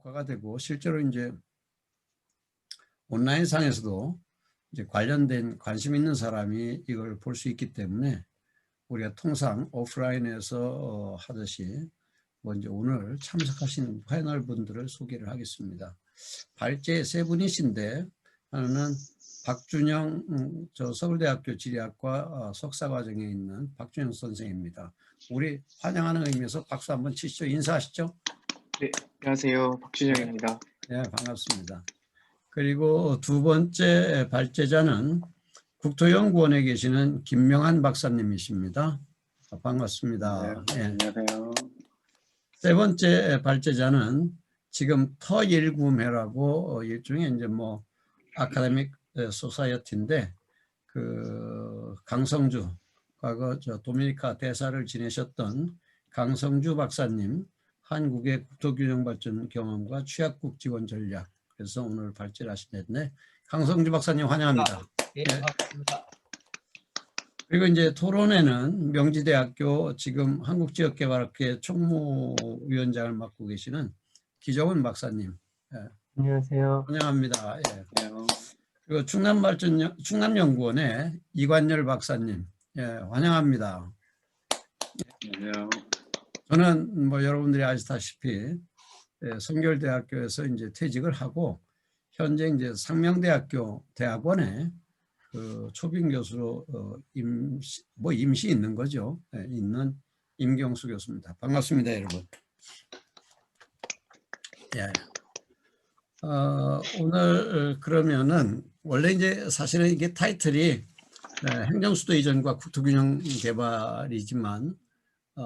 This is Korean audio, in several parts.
국가가 되고 실제로 이제 온라인상에서도 이제 관련된 관심 있는 사람이 이걸 볼 수 있기 때문에 우리가 통상 오프라인에서 하듯이 먼저 오늘 참석하신 패널 분들을 소개를 하겠습니다. 발제 세 분이신데 하나는 박준영 서울대학교 지리학과 석사과정에 있는 박준영 선생입니다. 우리 환영하는 의미에서 박수 한번 치시죠. 인사하시죠. 네, 안녕하세요. 박준영입니다. 네, 반갑습니다. 그리고 두 번째 발제자는 국토연구원에 계시는 김명한 박사님이십니다. 반갑습니다. 네, 안녕하세요. 세 번째 발제자는 지금 터일구매라고 일종의 이제 뭐 아카데믹 소사이어티인데 그 강성주 과거 도미니카 대사를 지내셨던 강성주 박사님 한국의 국토균형 발전 경험과 취약국 지원 전략 그래서 오늘 발제를 하시는데 강성주 박사님 환영합니다. 예, 반갑습니다. 그리고 이제 토론회는 명지대학교 지금 한국지역개발학회 총무위원장을 맡고 계시는 기정은 박사님. 예. 안녕하세요. 환영합니다. 예. 안녕하세요. 그리고 충남연구원의 이관열 박사님. 예, 환영합니다. 안녕하세요. 저는 뭐 여러분들이 아시다시피 성결대학교에서 이제 퇴직을 하고 현재 이제 상명대학교 대학원에 그 초빙 교수로 임시 있는 거죠. 네, 있는 임경수 교수입니다. 반갑습니다, 여러분. 예. 오늘 그러면은 원래 이제 사실은 이게 타이틀이 행정수도 이전과 국토균형 개발이지만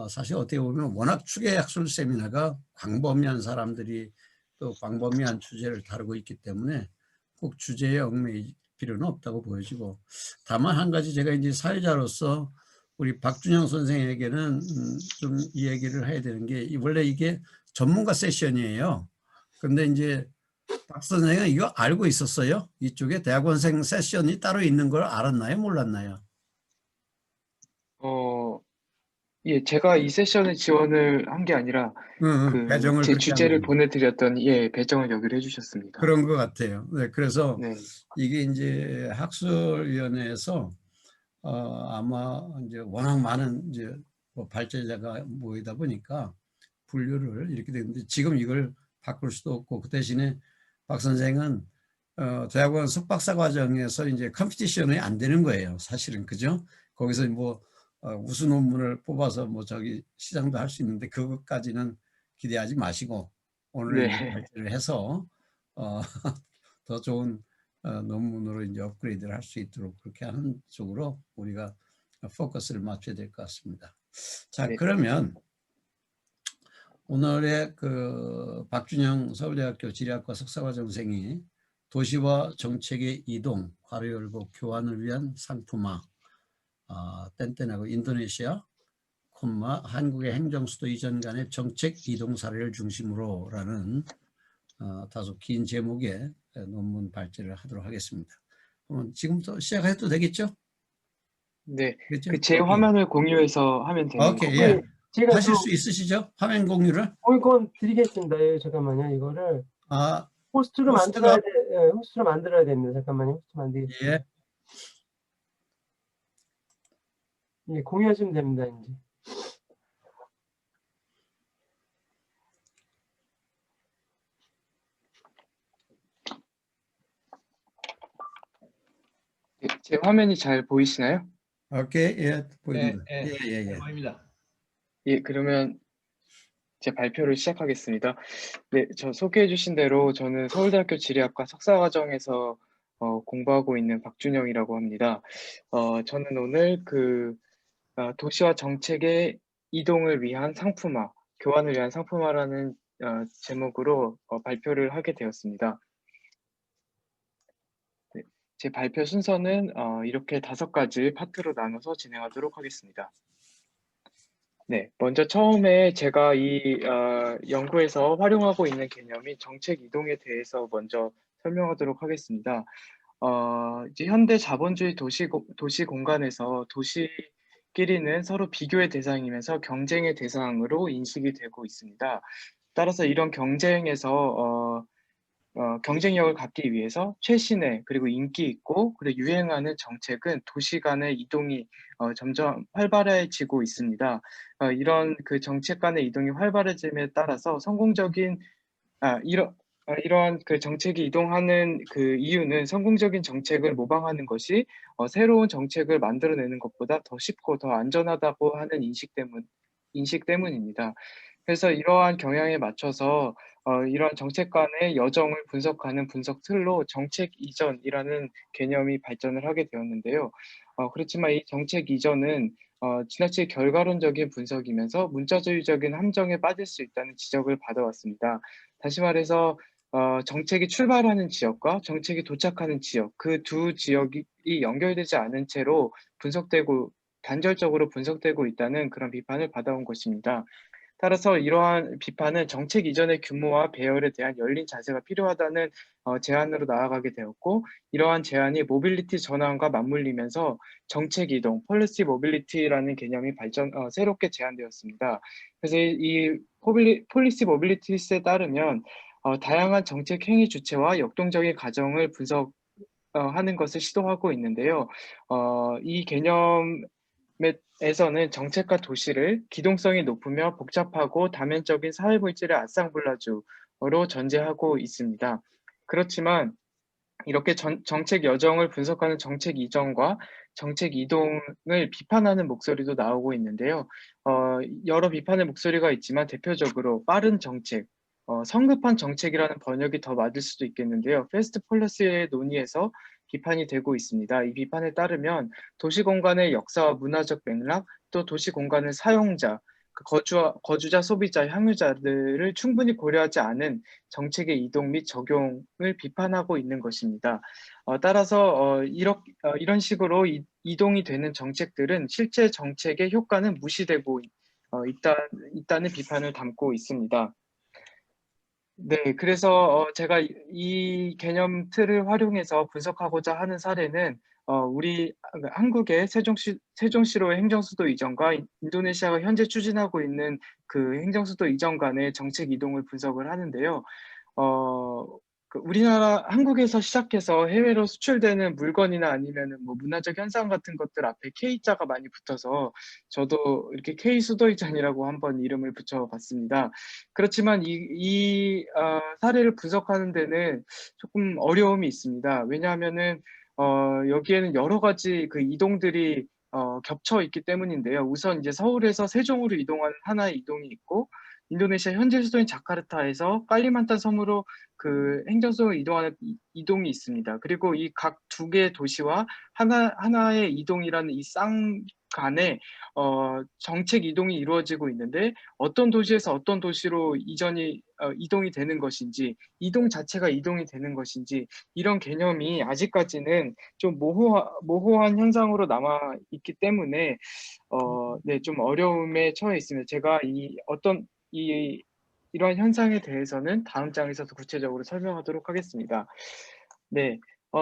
사실 어떻게 보면 워낙 추계학술 세미나가 광범위한 사람들이 또 광범위한 주제를 다루고 있기 때문에 꼭 주제에 얽매일 필요는 없다고 보여지고 다만 한 가지 제가 이제 사회자로서 우리 박준영 선생에게는 좀 이 얘기를 해야 되는 게 원래 이게 전문가 세션이에요. 근데 이제 박 선생은 이거 알고 있었어요? 이쪽에 대학원생 세션이 따로 있는 걸 알았나요? 몰랐나요? 예, 제가 이 세션에 지원을 한 게 아니라 배정을 제 그렇게 주제를 한 보내드렸더니 예, 배정을 여기로 해주셨습니다. 그런 것 같아요. 네, 그래서 네, 이게 이제 학술위원회에서 아마 이제 워낙 많은 이제 뭐 발제자가 모이다 보니까 분류를 이렇게 되는데 지금 이걸 바꿀 수도 없고 그 대신에 박 선생은 대학원 석박사 과정에서 이제 컴피티션이 안 되는 거예요. 사실은 그죠? 거기서 뭐 우수 논문을 뽑아서 뭐 저기 시장도 할 수 있는데 그것까지는 기대하지 마시고 오늘 네. 발제를 해서 더 좋은 논문으로 이제 업그레이드를 할 수 있도록 그렇게 하는 쪽으로 우리가 포커스를 맞춰야 될 것 같습니다. 자, 네. 그러면 오늘의 그 박준영 서울대학교 지리학과 석사과정생이 도시와 정책의 이동, 괄호 열고 교환을 위한 상품화, 땡땡하고 인도네시아, 한국의 행정수도 이전 간의 정책 이동 사례를 중심으로 라는 다소 긴 제목의 논문 발제를 하도록 하겠습니다. 지금부터 시작해도 되겠죠? 네, 그렇죠? 제 화면을 공유해서 하면 되는 오케이, 건가요? 예. 제가 하실 수 있으시죠? 화면 공유를? 이건 드리겠습니다. 예, 잠깐만요. 이거를 호스트로 호스트가? 호스트로 만들어야 됩니다. 잠깐만요. 호스트 만들겠습니다. 예. 예, 공유하시면 됩니다. 이제. 네, 제 화면이 잘 보이시나요? 오케이, 예, 보입니다. 잘 보입니다. 예, 그러면 제 발표를 시작하겠습니다. 네, 저 소개해 주신 대로 저는 서울대학교 지리학과 석사과정에서 공부하고 있는 박준영이라고 합니다. 저는 오늘 도시와 정책의 이동을 위한 상품화, 교환을 위한 상품화라는 제목으로 발표를 하게 되었습니다. 네, 제 발표 순서는 이렇게 5가지 파트로 나눠서 진행하도록 하겠습니다. 네, 먼저 처음에 제가 이 연구에서 활용하고 있는 개념이 정책 이동에 대해서 먼저 설명하도록 하겠습니다. 이제 현대 자본주의 도시 공간에서 도시끼리는 서로 비교의 대상이면서 경쟁의 대상으로 인식이 되고 있습니다. 따라서 이런 경쟁에서 경쟁력을 갖기 위해서 최신의 그리고 인기 있고 그리고 유행하는 정책은 도시 간의 이동이 점점 활발해지고 있습니다. 이런 그 정책 간의 이동이 활발해짐에 따라서 성공적인 이러한 그 정책이 이동하는 그 이유는 성공적인 정책을 모방하는 것이 새로운 정책을 만들어내는 것보다 더 쉽고 더 안전하다고 하는 인식 때문입니다. 그래서 이러한 경향에 맞춰서 이러한 정책 간의 여정을 분석하는 분석 틀로 정책 이전이라는 개념이 발전을 하게 되었는데요. 그렇지만 이 정책 이전은 지나치게 결과론적인 분석이면서 문자주의적인 함정에 빠질 수 있다는 지적을 받아왔습니다. 다시 말해서 정책이 출발하는 지역과 정책이 도착하는 지역, 그 두 지역이 연결되지 않은 채로 단절적으로 분석되고 있다는 그런 비판을 받아온 것입니다. 따라서 이러한 비판은 정책 이전의 규모와 배열에 대한 열린 자세가 필요하다는 제안으로 나아가게 되었고, 이러한 제안이 모빌리티 전환과 맞물리면서 정책 이동, 폴리시 모빌리티라는 개념이 새롭게 제안되었습니다. 그래서 이 폴리시 모빌리티스에 따르면 다양한 정책 행위 주체와 역동적인 과정을 분석하는 것을 시도하고 있는데요. 이 개념에서는 정책과 도시를 기동성이 높으며 복잡하고 다면적인 사회물질의 아상블라주로 전제하고 있습니다. 그렇지만 이렇게 정책 여정을 분석하는 정책 이전과 정책 이동을 비판하는 목소리도 나오고 있는데요. 여러 비판의 목소리가 있지만 대표적으로 빠른 정책, 성급한 정책이라는 번역이 더 맞을 수도 있겠는데요. 패스트 폴리시의 논의에서 비판이 되고 있습니다. 이 비판에 따르면 도시 공간의 역사와 문화적 맥락, 또 도시 공간의 사용자, 거주자, 소비자, 향유자들을 충분히 고려하지 않은 정책의 이동 및 적용을 비판하고 있는 것입니다. 따라서 이런 식으로 이동이 되는 정책들은 실제 정책의 효과는 무시되고 있다는 비판을 담고 있습니다. 네, 그래서 제가 이 개념 틀을 활용해서 분석하고자 하는 사례는 우리 한국의 세종시로의 행정수도 이전과 인도네시아가 현재 추진하고 있는 그 행정수도 이전 간의 정책 이동을 분석을 하는데요. 우리나라 한국에서 시작해서 해외로 수출되는 물건이나 아니면은 뭐 문화적 현상 같은 것들 앞에 K자가 많이 붙어서 저도 이렇게 K 수도이전이라고 한번 이름을 붙여봤습니다. 그렇지만 이 사례를 분석하는 데는 조금 어려움이 있습니다. 왜냐하면은 여기에는 여러 가지 그 이동들이 겹쳐 있기 때문인데요. 우선 이제 서울에서 세종으로 이동하는 하나의 이동이 있고, 인도네시아 현지 수도인 자카르타에서 칼리만탄 섬으로 그 행정소로 이동하는 이동이 있습니다. 그리고 이 각 두 개의 도시와 하나의 이동이라는 이 쌍 간에 정책 이동이 이루어지고 있는데, 어떤 도시에서 어떤 도시로 이동이 되는 것인지, 이동 자체가 이동이 되는 것인지, 이런 개념이 아직까지는 좀 모호한 현상으로 남아 있기 때문에 네, 좀 어려움에 처해 있습니다. 제가 이러한 현상에 대해서는 다음 장에서 더 구체적으로 설명하도록 하겠습니다. 네,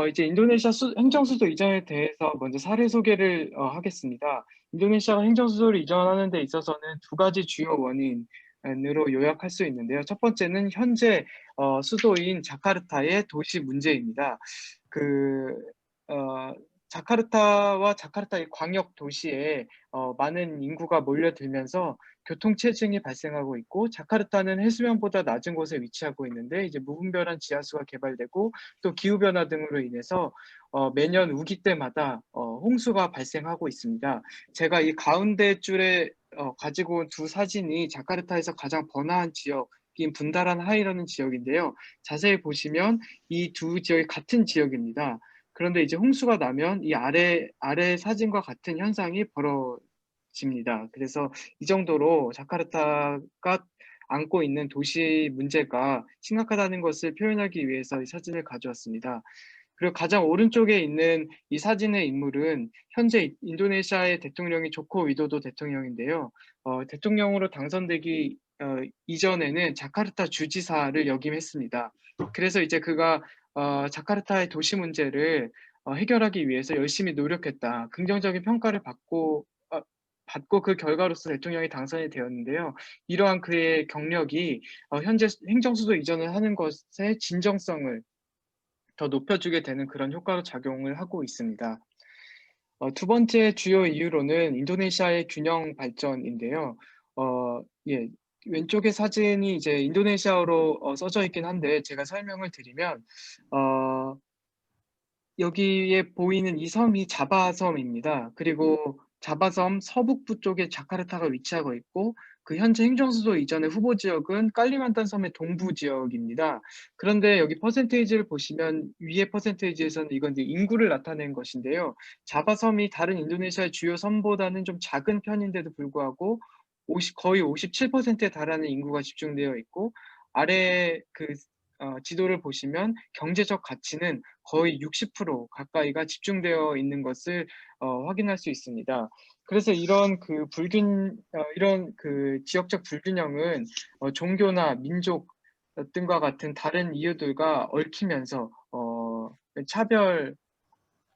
이제 인도네시아 행정수도 이전에 대해서 먼저 사례 소개를 하겠습니다. 인도네시아가 행정수도를 이전하는 데 있어서는 두 가지 주요 원인으로 요약할 수 있는데요. 첫 번째는 현재 수도인 자카르타의 도시 문제입니다. 자카르타와 자카르타의 광역 도시에 많은 인구가 몰려들면서 교통체증이 발생하고 있고, 자카르타는 해수면보다 낮은 곳에 위치하고 있는데 이제 무분별한 지하수가 개발되고 또 기후변화 등으로 인해서 매년 우기 때마다 홍수가 발생하고 있습니다. 제가 이 가운데 줄에 가지고 온 두 사진이 자카르타에서 가장 번화한 지역인 분다란 하이라는 지역인데요. 자세히 보시면 이 두 지역이 같은 지역입니다. 그런데 이제 홍수가 나면 이 아래 사진과 같은 현상이 벌어집니다. 그래서 이 정도로 자카르타가 안고 있는 도시 문제가 심각하다는 것을 표현하기 위해서 이 사진을 가져왔습니다. 그리고 가장 오른쪽에 있는 이 사진의 인물은 현재 인도네시아의 대통령이 조코 위도도 대통령인데요. 대통령으로 당선되기 이전에는 자카르타 주지사를 역임했습니다. 그래서 이제 그가 자카르타의 도시 문제를 해결하기 위해서 열심히 노력했다, 긍정적인 평가를 받고 받고 그 결과로서 대통령이 당선이 되었는데요. 이러한 그의 경력이 현재 행정수도 이전을 하는 것의 진정성을 더 높여주게 되는 그런 효과로 작용을 하고 있습니다. 두 번째 주요 이유로는 인도네시아의 균형 발전인데요. 예, 왼쪽의 사진이 이제 인도네시아어로 써져 있긴 한데 제가 설명을 드리면 여기에 보이는 이 섬이 자바섬입니다. 그리고 자바섬 서북부 쪽에 자카르타가 위치하고 있고 그 현재 행정수도 이전의 후보 지역은 깔리만탄 섬의 동부 지역입니다. 그런데 여기 퍼센테이지를 보시면 위의 퍼센테이지에서는 이건 이제 인구를 나타낸 것인데요. 자바섬이 다른 인도네시아의 주요 섬보다는 좀 작은 편인데도 불구하고 거의 57%에 달하는 인구가 집중되어 있고 아래 그 지도를 보시면 경제적 가치는 거의 60% 가까이가 집중되어 있는 것을 확인할 수 있습니다. 그래서 이런 이런 그 지역적 불균형은 종교나 민족 등과 같은 다른 이유들과 얽히면서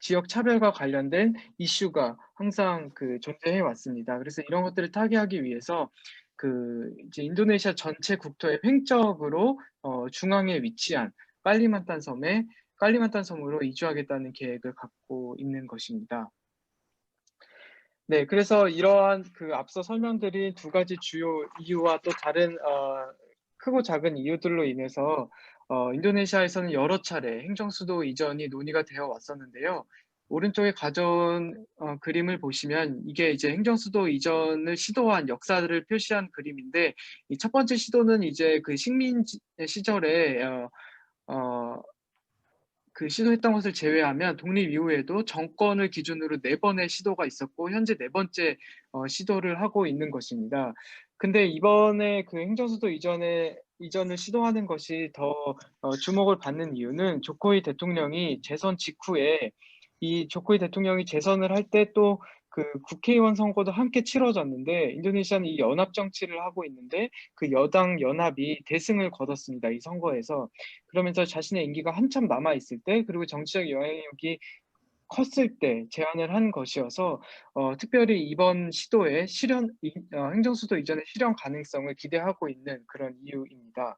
지역 차별과 관련된 이슈가 항상 존재해 왔습니다. 그래서 이런 것들을 타개하기 위해서 이제 인도네시아 전체 국토의 횡적으로 중앙에 위치한 깔리만탄 섬으로 이주하겠다는 계획을 갖고 있는 것입니다. 네, 그래서 이러한 앞서 설명드린 두 가지 주요 이유와 또 다른 크고 작은 이유들로 인해서 인도네시아에서는 여러 차례 행정수도 이전이 논의가 되어 왔었는데요. 오른쪽에 가져온 그림을 보시면 이게 이제 행정수도 이전을 시도한 역사를 표시한 그림인데 이 첫 번째 시도는 이제 그 식민 시절에 시도했던 것을 제외하면 독립 이후에도 정권을 기준으로 4번의 시도가 있었고 현재 4번째 시도를 하고 있는 것입니다. 근데 이번에 행정수도 이전을 시도하는 것이 더 주목을 받는 이유는 조코이 대통령이 재선 직후에 이 조코이 대통령이 재선을 할 때 또 국회의원 선거도 함께 치러졌는데 인도네시아는 이 연합 정치를 하고 있는데 그 여당 연합이 대승을 거뒀습니다. 이 선거에서. 그러면서 자신의 임기가 한참 남아 있을 때 그리고 정치적 영향력이 컸을 때 제안을 한 것이어서 특별히 이번 시도의 행정수도 이전의 실현 가능성을 기대하고 있는 그런 이유입니다.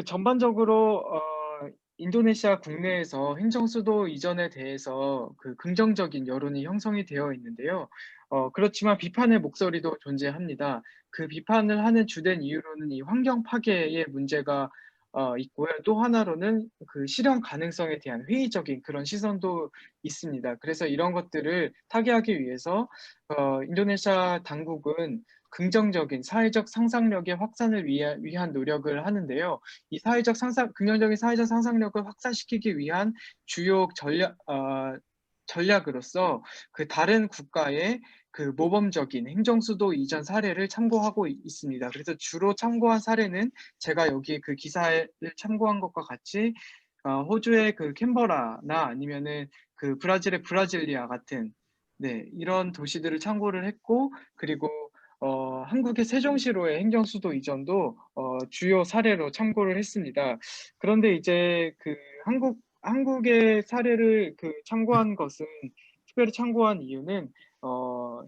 전반적으로 인도네시아 국내에서 행정수도 이전에 대해서 긍정적인 여론이 형성이 되어 있는데요. 그렇지만 비판의 목소리도 존재합니다. 그 비판을 하는 주된 이유로는 이 환경 파괴의 문제가 있고요. 또 하나로는 실현 가능성에 대한 회의적인 그런 시선도 있습니다. 그래서 이런 것들을 타개하기 위해서 인도네시아 당국은 긍정적인 사회적 상상력의 확산을 위한 노력을 하는데요. 이 긍정적인 사회적 상상력을 확산시키기 위한 주요 전략으로서 다른 국가의 모범적인 행정수도 이전 사례를 참고하고 있습니다. 그래서 주로 참고한 사례는 제가 여기 기사를 참고한 것과 같이 호주의 캔버라나 아니면은 브라질의 브라질리아 같은 이런 도시들을 참고를 했고 그리고 한국의 세종시로의 행정수도 이전도 주요 사례로 참고를 했습니다. 그런데 이제 한국의 사례를 특별히 참고한 이유는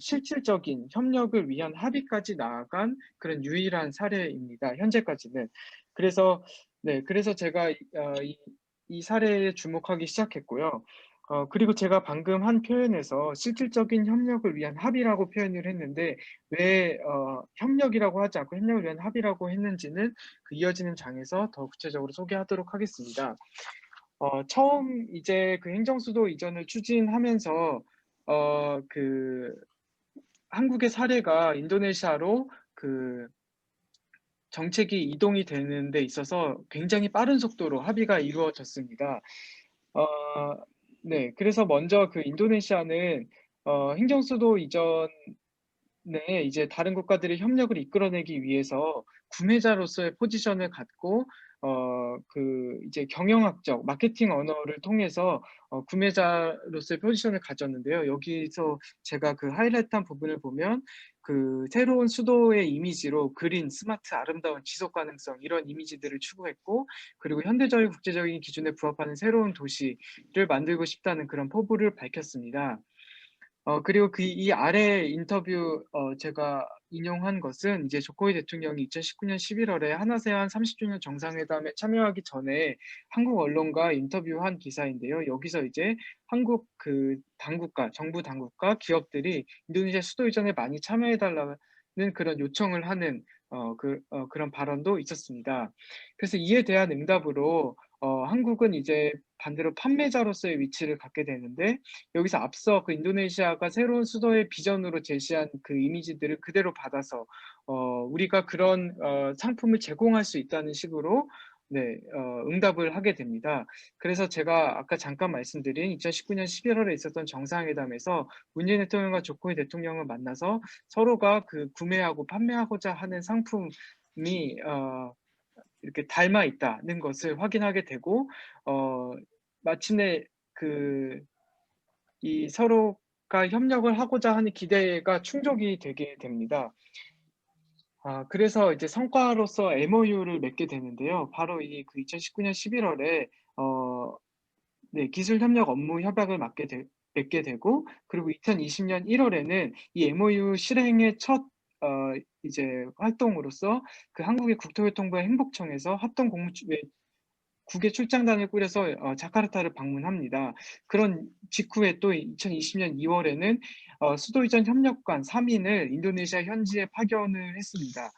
실질적인 협력을 위한 합의까지 나아간 그런 유일한 사례입니다. 현재까지는. 그래서 제가 이 사례에 주목하기 시작했고요. 그리고 제가 방금 한 표현에서 실질적인 협력을 위한 합의라고 표현을 했는데 왜 협력이라고 하지 않고 협력을 위한 합의라고 했는지는 이어지는 장에서 더 구체적으로 소개하도록 하겠습니다. 처음 이제 행정수도 이전을 추진하면서 한국의 사례가 인도네시아로 정책이 이동이 되는 데 있어서 굉장히 빠른 속도로 합의가 이루어졌습니다. 그래서 먼저 인도네시아는 행정수도 이전에 이제 다른 국가들의 협력을 이끌어내기 위해서 구매자로서의 포지션을 갖고 이제 경영학적 마케팅 언어를 통해서 구매자로서의 포지션을 가졌는데요. 여기서 제가 하이라이트한 부분을 보면 새로운 수도의 이미지로 그린, 스마트, 아름다운, 지속 가능성 이런 이미지들을 추구했고 그리고 현대적인 국제적인 기준에 부합하는 새로운 도시를 만들고 싶다는 그런 포부를 밝혔습니다. 그리고 이 아래 인터뷰 제가 인용한 것은 이제 조코이 대통령이 2019년 11월에 한아세안 30주년 정상회담에 참여하기 전에 한국 언론과 인터뷰한 기사인데요. 여기서 이제 한국 정부 당국과 기업들이 인도네시아 수도 이전에 많이 참여해달라는 그런 요청을 하는 그런 발언도 있었습니다. 그래서 이에 대한 응답으로 한국은 이제 반대로 판매자로서의 위치를 갖게 되는데, 여기서 앞서 그 인도네시아가 새로운 수도의 비전으로 제시한 그 이미지들을 그대로 받아서 우리가 그런 상품을 제공할 수 있다는 식으로 응답을 하게 됩니다. 그래서 제가 아까 잠깐 말씀드린 2019년 11월에 있었던 정상회담에서 문재인 대통령과 조코이 대통령을 만나서 서로가 그 구매하고 판매하고자 하는 상품이 이렇게 닮아 있다는 것을 확인하게 되고, 마침내 이 서로가 협력을 하고자 하는 기대가 충족이 되게 됩니다. 그래서 이제 성과로서 MOU를 맺게 되는데요. 바로 2019년 11월에 기술 협력 업무 협약을 맺게 되고, 그리고 2020년 1월에는 이 MOU 실행의 첫 이제 활동으로서 그 한국의 국토교통부의 행복청에서 합동 국외 출장단을 꾸려서 자카르타를 방문합니다. 그런 직후에 또 2020년 2월에는 수도 이전 협력관 3인을 인도네시아 현지에 파견을 했습니다.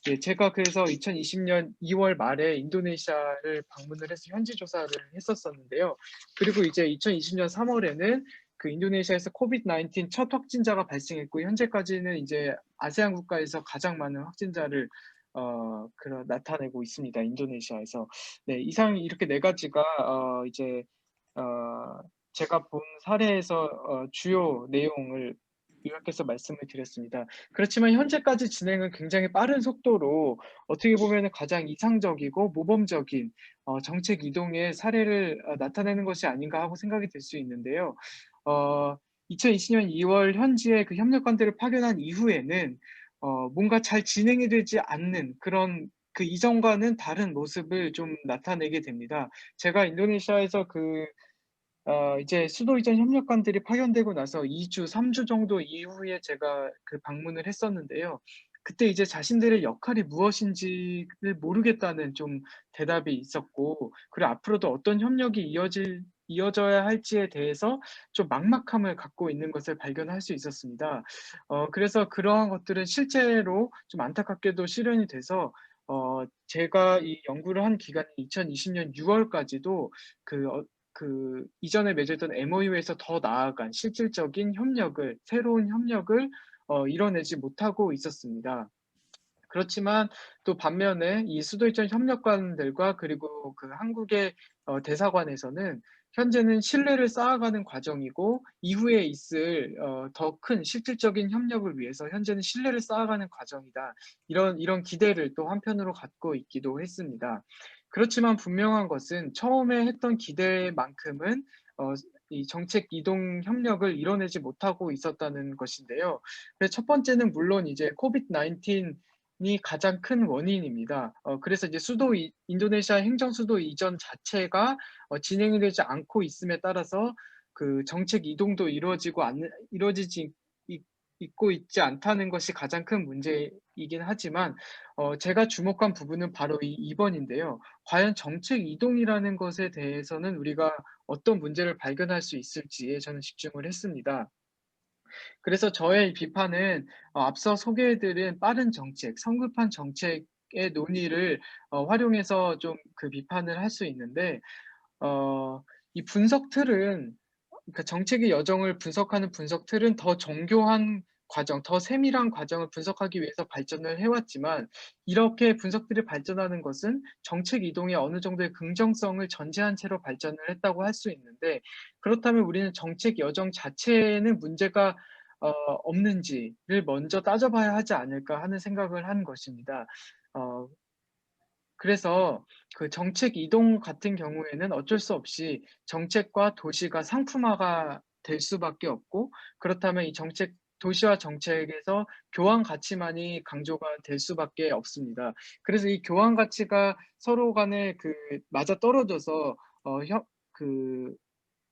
예, 제가 그래서 2020년 2월 말에 인도네시아를 방문을 해서 현지 조사를 했었었는데요. 그리고 이제 2020년 3월에는 그 인도네시아에서 코비드-19 첫 확진자가 발생했고, 현재까지는 이제 아세안 국가에서 가장 많은 확진자를 나타내고 있습니다. 인도네시아에서. 네, 이상 이렇게 네 가지가 이제 제가 본 사례에서 주요 내용을 요약해서 말씀을 드렸습니다. 그렇지만 현재까지 진행은 굉장히 빠른 속도로 어떻게 보면 가장 이상적이고 모범적인 정책 이동의 사례를 나타내는 것이 아닌가 하고 생각이 들 수 있는데요. 2020년 2월 현지에 그 협력관들을 파견한 이후에는 뭔가 잘 진행이 되지 않는 그런 그 이전과는 다른 모습을 좀 나타내게 됩니다. 제가 인도네시아에서 이제 수도 이전 협력관들이 파견되고 나서 2주, 3주 정도 이후에 제가 그 방문을 했었는데요. 그때 이제 자신들의 역할이 무엇인지를 모르겠다는 좀 대답이 있었고, 그리고 앞으로도 어떤 협력이 이어져야 할지에 대해서 좀 막막함을 갖고 있는 것을 발견할 수 있었습니다. 그래서 그러한 것들은 실제로 좀 안타깝게도 실현이 돼서 제가 이 연구를 한 기간이 2020년 6월까지도 그 이전에 맺었던 MOU에서 더 나아간 실질적인 새로운 협력을 이뤄내지 못하고 있었습니다. 그렇지만 또 반면에 이 수도 이전 협력관들과 그리고 그 한국의 대사관에서는 현재는 신뢰를 쌓아가는 과정이고, 이후에 있을 더 큰 실질적인 협력을 위해서 현재는 신뢰를 쌓아가는 과정이다. 이런 기대를 또 한편으로 갖고 있기도 했습니다. 그렇지만 분명한 것은 처음에 했던 기대만큼은 이 정책 이동 협력을 이뤄내지 못하고 있었다는 것인데요. 그래서 첫 번째는 물론 이제 코비드-19이 가장 큰 원인입니다. 그래서 이제 인도네시아 행정 수도 이전 자체가 진행이 되지 않고 있음에 따라서 그 정책 이동도 이루어지지 있고 있지 않다는 것이 가장 큰 문제이긴 하지만, 제가 주목한 부분은 바로 이 2번인데요. 과연 정책 이동이라는 것에 대해서는 우리가 어떤 문제를 발견할 수 있을지에 저는 집중을 했습니다. 그래서 저의 비판은 앞서 소개해드린 빠른 정책, 성급한 정책의 논의를 활용해서 좀 그 비판을 할 수 있는데, 이 분석 틀은, 그러니까 정책의 여정을 분석하는 분석 틀은 더 정교한 과정, 더 세밀한 과정을 분석하기 위해서 발전을 해왔지만, 이렇게 분석들이 발전하는 것은 정책 이동에 어느 정도의 긍정성을 전제한 채로 발전을 했다고 할 수 있는데, 그렇다면 우리는 정책 여정 자체에는 문제가 없는지를 먼저 따져봐야 하지 않을까 하는 생각을 한 것입니다. 그래서 그 정책 이동 같은 경우에는 어쩔 수 없이 정책과 도시가 상품화가 될 수밖에 없고, 그렇다면 이 도시와 정책에서 교환 가치만이 강조가 될 수밖에 없습니다. 그래서 이 교환 가치가 서로 간에 맞아떨어져서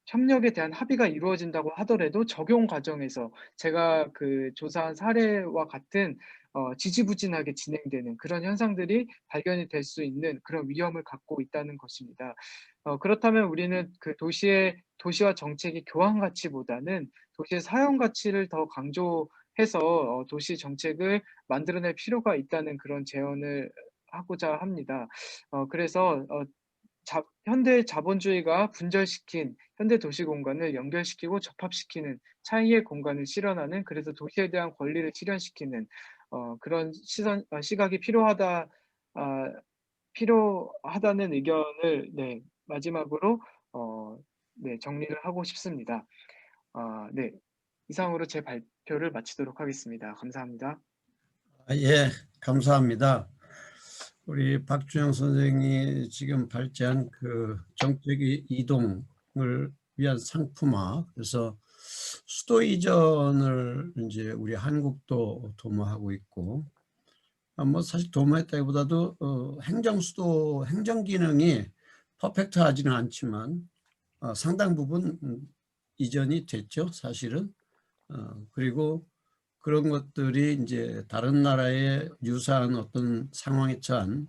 협력에 대한 합의가 이루어진다고 하더라도 적용 과정에서 제가 그 조사한 사례와 같은 지지부진하게 진행되는 그런 현상들이 발견이 될 수 있는 그런 위험을 갖고 있다는 것입니다. 그렇다면 우리는 그 도시와 정책의 교환 가치보다는 도시의 사용 가치를 더 강조해서 도시 정책을 만들어낼 필요가 있다는 그런 제언을 하고자 합니다. 그래서 현대 자본주의가 분절시킨 현대 도시 공간을 연결시키고 접합시키는 차이의 공간을 실현하는, 그래서 도시에 대한 권리를 실현시키는 그런 시각이 필요하다는 의견을 마지막으로 네, 정리를 하고 싶습니다. 네, 이상으로 제 발표를 마치도록 하겠습니다. 감사합니다. 예, 감사합니다. 우리 박주영 선생이 지금 발제한 그 정책 이동을 위한 상품화, 그래서 수도 이전을 이제 우리 한국도 도모하고 있고, 뭐 사실 도모했다기보다도 행정수도 행정 기능이 퍼펙트하지는 않지만 상당 부분 이전이 됐죠, 사실은. 그리고 그런 것들이 이제 다른 나라의 유사한 어떤 상황에 처한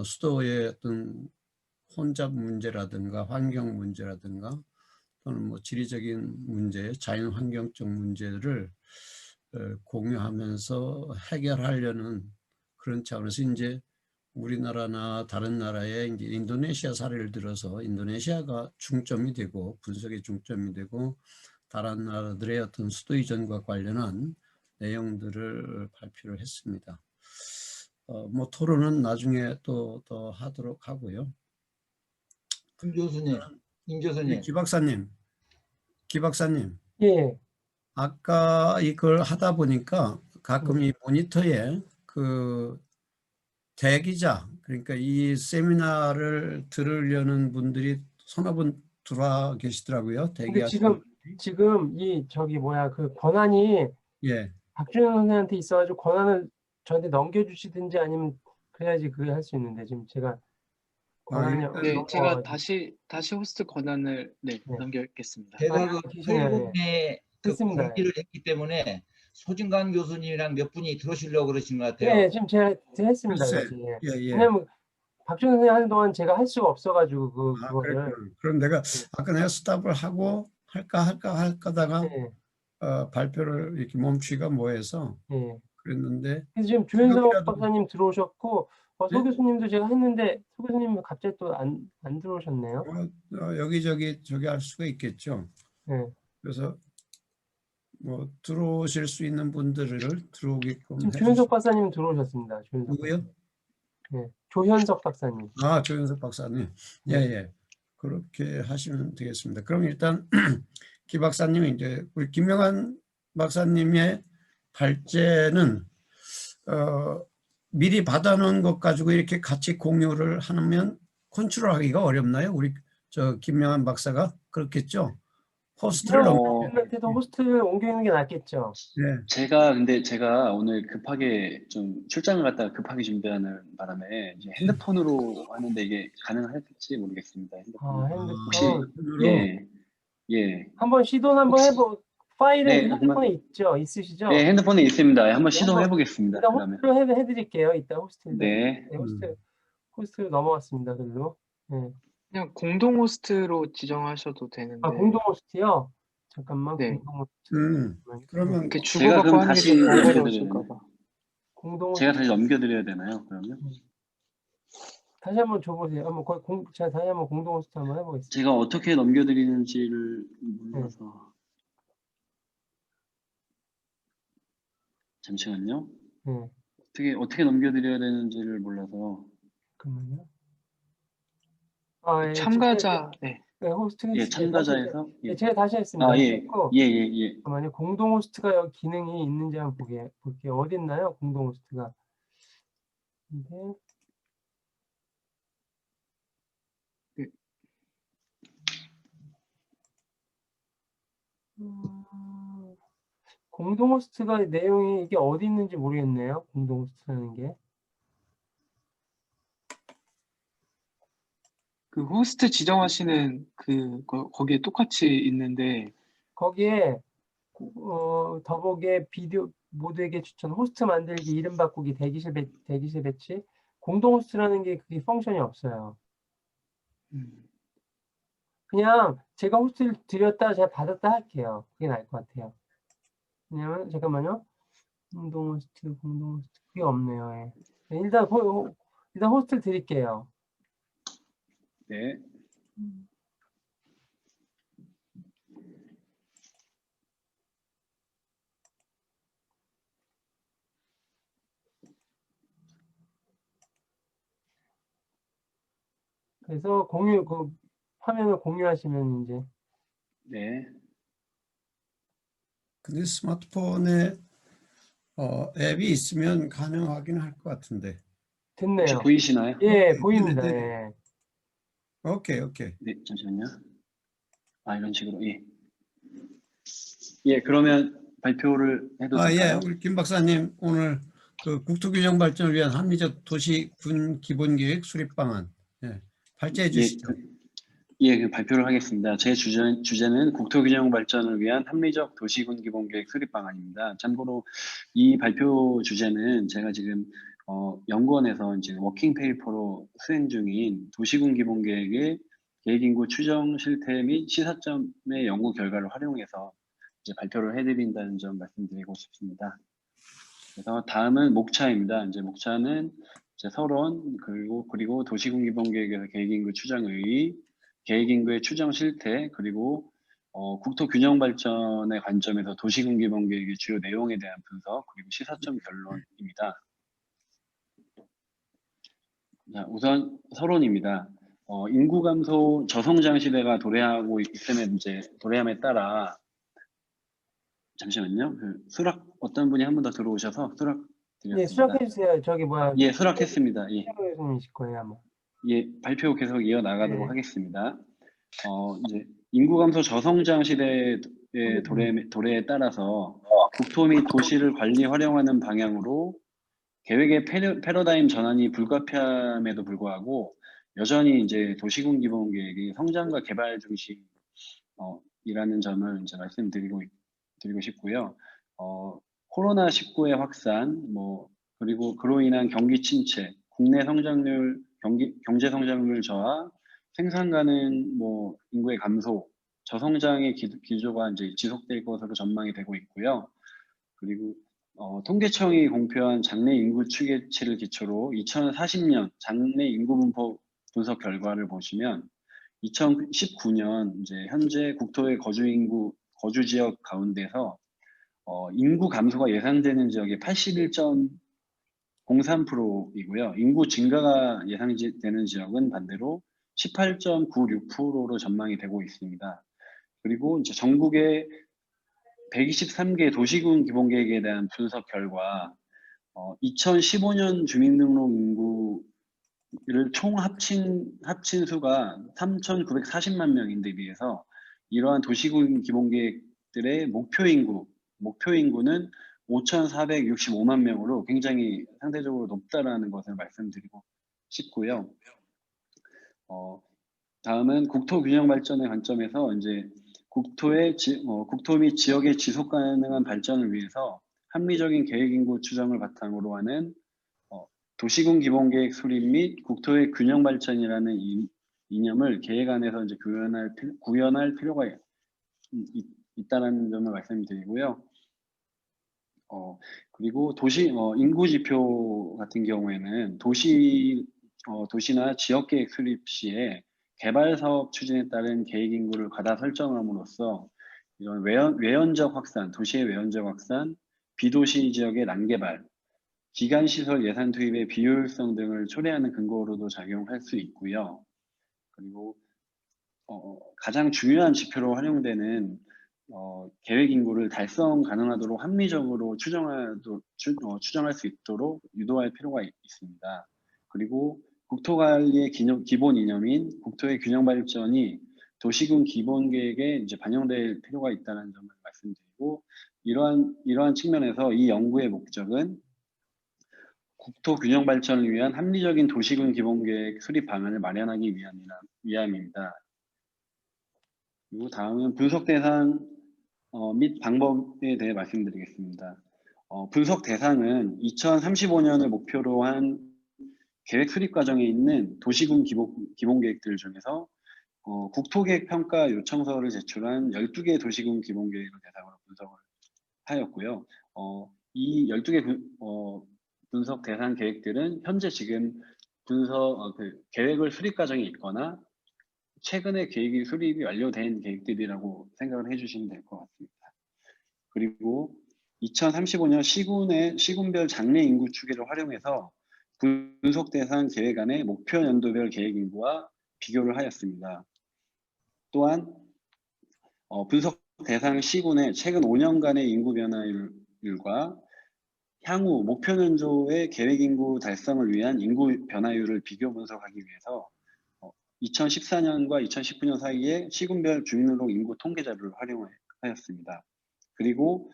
수도의 어떤 혼잡 문제라든가 환경 문제라든가 또는 뭐 지리적인 문제, 자연 환경적 문제를 공유하면서 해결하려는 그런 차원에서 이제 우리나라나 다른 나라의 이제 인도네시아 사례를 들어서 인도네시아가 중점이 되고 분석의 중점이 되고 다른 나라들의 어떤 수도 이전과 관련한 내용들을 발표를 했습니다. 뭐 토론은 나중에 또 하도록 하고요. 김 교수님, 기 박사님, 예, 아까 이걸 하다 보니까 가끔 이 모니터에 그 대기자, 그러니까 이 세미나를 들으려는 분들이 서너 분 들어와 계시더라고요. 근데 대기하시는 지금 그 권한이 예. 박준영 선생한테 있어가지고 권한을 저한테 넘겨주시든지 아니면 그래야지 그게 할 수 있는데 지금 제가 권한이 네, 제가 넘어와가지고. 다시 호스트 권한을 네. 넘기겠습니다. 제가 그 계시네요. 회의문에 그 됐습니다. 공지를 했기 때문에 소진관 교수님이랑 몇 분이 들어오시려고 그러신 것 같아요. 예, 지금 제가 했습니다. 글쎄, 그지. 예. 왜냐면 박준영 선생 하는 동안 제가 할 수가 없어가지고 그거를. 그랬구나. 그럼 내가 아까 내가 스탑을 하고 할까 하다가 예, 발표를 이렇게 멈추기가 뭐해서 예. 그랬는데 그래서 지금 조현석 지금이라도- 박사님 들어오셨고 소 네? 교수님도 제가 했는데 소 교수님 갑자기 또 안 들어오셨네요. 여기저기 저기 할 수가 있겠죠. 예. 그래서 뭐 들어오실 수 있는 분들을 들어오게끔 지금 해주시. 조현석 박사님 들어오셨습니다. 누구요? 예. 조현석 박사님. 조현석 박사님. 네. 예. 그렇게 하시면 되겠습니다. 그럼 일단 기 박사님이 이제 우리 김명환 박사님의 발제는 미리 받아놓은 것 가지고 이렇게 같이 공유를 하면 컨트롤하기가 어렵나요? 우리 저 김명환 박사가 그렇겠죠? 호스트를 선생님한테도 호스트를 옮기는 게 낫겠죠. 네. 제가 오늘 급하게 좀 출장을 갔다가 급하게 준비하는 바람에 이제 핸드폰으로 하는데 이게 가능할지 모르겠습니다. 핸드폰. 혹시 핸드폰. 예. 한번 시도는 한번 해보. 파일은 네, 핸드폰에 있으시죠? 네, 핸드폰에 있습니다. 한번 네, 시도해 보겠습니다. 일단 그러면. 호스트로 해드릴게요. 이따 호스트. 네. 호스트 넘어갔습니다. 그리고. 네. 그냥 공동 호스트로 지정하셔도 되는데. 공동 호스트요? 잠깐만. 네. 공동 호스트. 그러면 이렇게 제가 주고받고 그럼 하는 게 다시 좀 넘겨드려야 번거로우실까 봐. 공동 제가 다시 넘겨드려야 되나요? 그러면? 다시 한번 줘보세요. 제가 다시 한번 공동 호스트 한번 해보겠습니다. 제가 어떻게 넘겨드리는지를 몰라서. 잠시만요. 네. 어떻게 넘겨드려야 되는지를 몰라서. 잠깐만요. 참가자, 네, 호스트. 예, 참가자에서. 예, 제가 다시 했습니다. 예. 잠깐만요. 공동 호스트가 여기 기능이 있는지 한번 볼게요. 어디 있나요? 공동 호스트가. 이게. 공동 호스트가 내용이 이게 어디 있는지 모르겠네요. 공동 호스트라는 게. 그 호스트 지정하시는 거기에 똑같이 있는데 거기에 더보기에 비디오 모두에게 추천, 호스트 만들기, 이름 바꾸기, 대기실 배치, 공동 호스트라는 게 그게 펑션이 없어요. 그냥 제가 호스트를 드렸다 제가 받았다 할게요. 그게 나을 것 같아요. 왜냐면 잠깐만요. 공동 호스트 그게 없네요. 예. 네, 일단 호스트를 드릴게요. 네. 그래서 화면을 공유하시면 이제 네. 근데 스마트폰에 앱이 있으면 가능하긴 할 것 같은데. 혹시 됐네요. 보이시나요? 예, 보입니다. 네네. 예. 오케이. 네, 잠시만요. 이런 식으로. 예. 예, 그러면 발표를 해도 예, 될까요? 우리 김 박사님 오늘 그 국토균형 발전을 위한 합리적 도시군 기본계획 수립 방안 발제해 주시죠. 그 발표를 하겠습니다. 제 주제는 국토균형 발전을 위한 합리적 도시군 기본계획 수립 방안입니다. 참고로 이 발표 주제는 제가 지금 연구원에서 이제 워킹 페이퍼로 수행 중인 도시군 기본계획의 계획인구 추정 실태 및 시사점의 연구 결과를 활용해서 이제 발표를 해드린다는 점 말씀드리고 싶습니다. 그래서 다음은 목차입니다. 이제 목차는 이제 서론 그리고 도시군 기본계획에서 계획인구 추정의 계획인구의 추정 실태 그리고 국토 균형 발전의 관점에서 도시군 기본계획의 주요 내용에 대한 분석 그리고 시사점 결론입니다. 자, 우선 서론입니다. 인구 감소 저성장 시대가 도래하고 도래함에 따라 잠시만요. 어떤 분이 한 분 더 들어오셔서 수락 예, 드렸습니다. 수락해 주세요. 저기 뭐야? 예, 수락했습니다. 예. 교수님이실 거예요, 아마. 예, 발표 계속 이어나가도록 네. 하겠습니다. 이제 인구 감소 저성장 시대의 도래에 따라서 국토 및 도시를 관리 활용하는 방향으로 계획의 패러다임 전환이 불가피함에도 불구하고 여전히 이제 도시군 기본 계획이 성장과 개발 중심 이라는 점을 이제 말씀드리고 싶고요. 코로나19의 확산, 그리고 그로 인한 경기 침체, 국내 성장률, 경제 성장률 저하, 생산 가능 인구의 감소, 저성장의 기조가 이제 지속될 것으로 전망이 되고 있고요. 그리고 통계청이 공표한 장래 인구 추계치를 기초로 2040년 장래 인구 분포 분석 결과를 보시면 2019년 이제 현재 국토의 거주 지역 가운데서 인구 감소가 예상되는 지역이 81.03%이고요. 인구 증가가 예상되는 지역은 반대로 18.96%로 전망이 되고 있습니다. 그리고 이제 전국의 123개 도시군 기본계획에 대한 분석 결과 2015년 주민등록 인구를 총 합친 수가 3,940만 명인데 비해서 이러한 도시군 기본계획들의 목표 인구는 5,465만 명으로 굉장히 상대적으로 높다라는 것을 말씀드리고 싶고요. 다음은 국토 균형 발전의 관점에서 이제 국토 및 지역의 지속 가능한 발전을 위해서 합리적인 계획 인구 추정을 바탕으로 하는 도시군 기본계획 수립 및 국토의 균형 발전이라는 이념을 계획 안에서 이제 구현할 필요가 있다는 점을 말씀드리고요. 그리고 인구 지표 같은 경우에는 도시나 지역계획 수립 시에 개발 사업 추진에 따른 계획 인구를 과다 설정함으로써 이런 외연적 확산, 도시의 외연적 확산, 비도시 지역의 난개발, 기간시설 예산 투입의 비효율성 등을 초래하는 근거로도 작용할 수 있고요. 그리고 가장 중요한 지표로 활용되는 계획 인구를 달성 가능하도록 합리적으로 추정할 수 있도록 유도할 필요가 있습니다. 그리고 국토관리의 기본 이념인 국토의 균형 발전이 도시군 기본 계획에 이제 반영될 필요가 있다는 점을 말씀드리고 이러한 측면에서 이 연구의 목적은 국토 균형 발전을 위한 합리적인 도시군 기본계획 수립 방안을 마련하기 위함입니다. 그리고 다음은 분석 대상 및 방법에 대해 말씀드리겠습니다. 분석 대상은 2035년을 목표로 한 계획 수립 과정에 있는 도시군 기본계획들 중에서 국토계획 평가 요청서를 제출한 12개 도시군 기본계획을 대상으로 분석을 하였고요. 이 12개 분석 대상 계획들은 현재 지금 계획을 수립 과정에 있거나 최근에 계획이 수립이 완료된 계획들이라고 생각을 해주시면 될 것 같습니다. 그리고 2035년 시군별 장래 인구 추계를 활용해서 분석 대상 계획 안의 목표 연도별 계획 인구와 비교를 하였습니다. 또한 분석 대상 시군의 최근 5년간의 인구 변화율과 향후 목표 연도의 계획 인구 달성을 위한 인구 변화율을 비교 분석하기 위해서 2014년과 2019년 사이에 시군별 주민등록 인구 통계 자료를 활용하였습니다. 그리고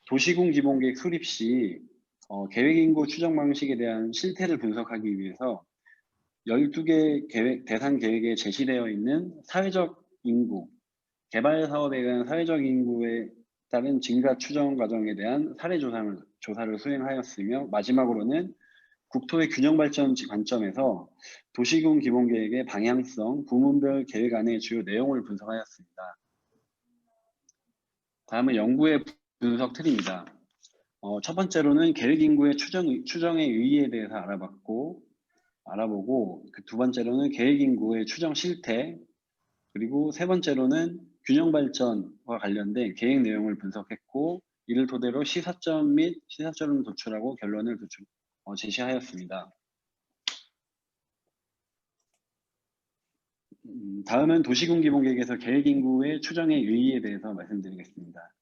도시군 기본계획 수립 시 계획 인구 추정 방식에 대한 실태를 분석하기 위해서 12개 대상 계획에 제시되어 있는 사회적 인구, 개발 사업에 대한 사회적 인구에 따른 증가 추정 과정에 대한 사례 조사를 수행하였으며, 마지막으로는 국토의 균형 발전 관점에서 도시군 기본계획의 방향성, 부문별 계획 안의 주요 내용을 분석하였습니다. 다음은 연구의 분석 틀입니다. 첫 번째로는 계획 인구의 추정의 의의에 대해서 알아보고 그 두 번째로는 계획 인구의 추정 실태, 그리고 세 번째로는 균형 발전과 관련된 계획 내용을 분석했고, 이를 토대로 시사점 및 시사점을 도출하고 결론을 제시하였습니다. 다음은 도시군 기본계획에서 계획 인구의 추정의 의의에 대해서 말씀드리겠습니다.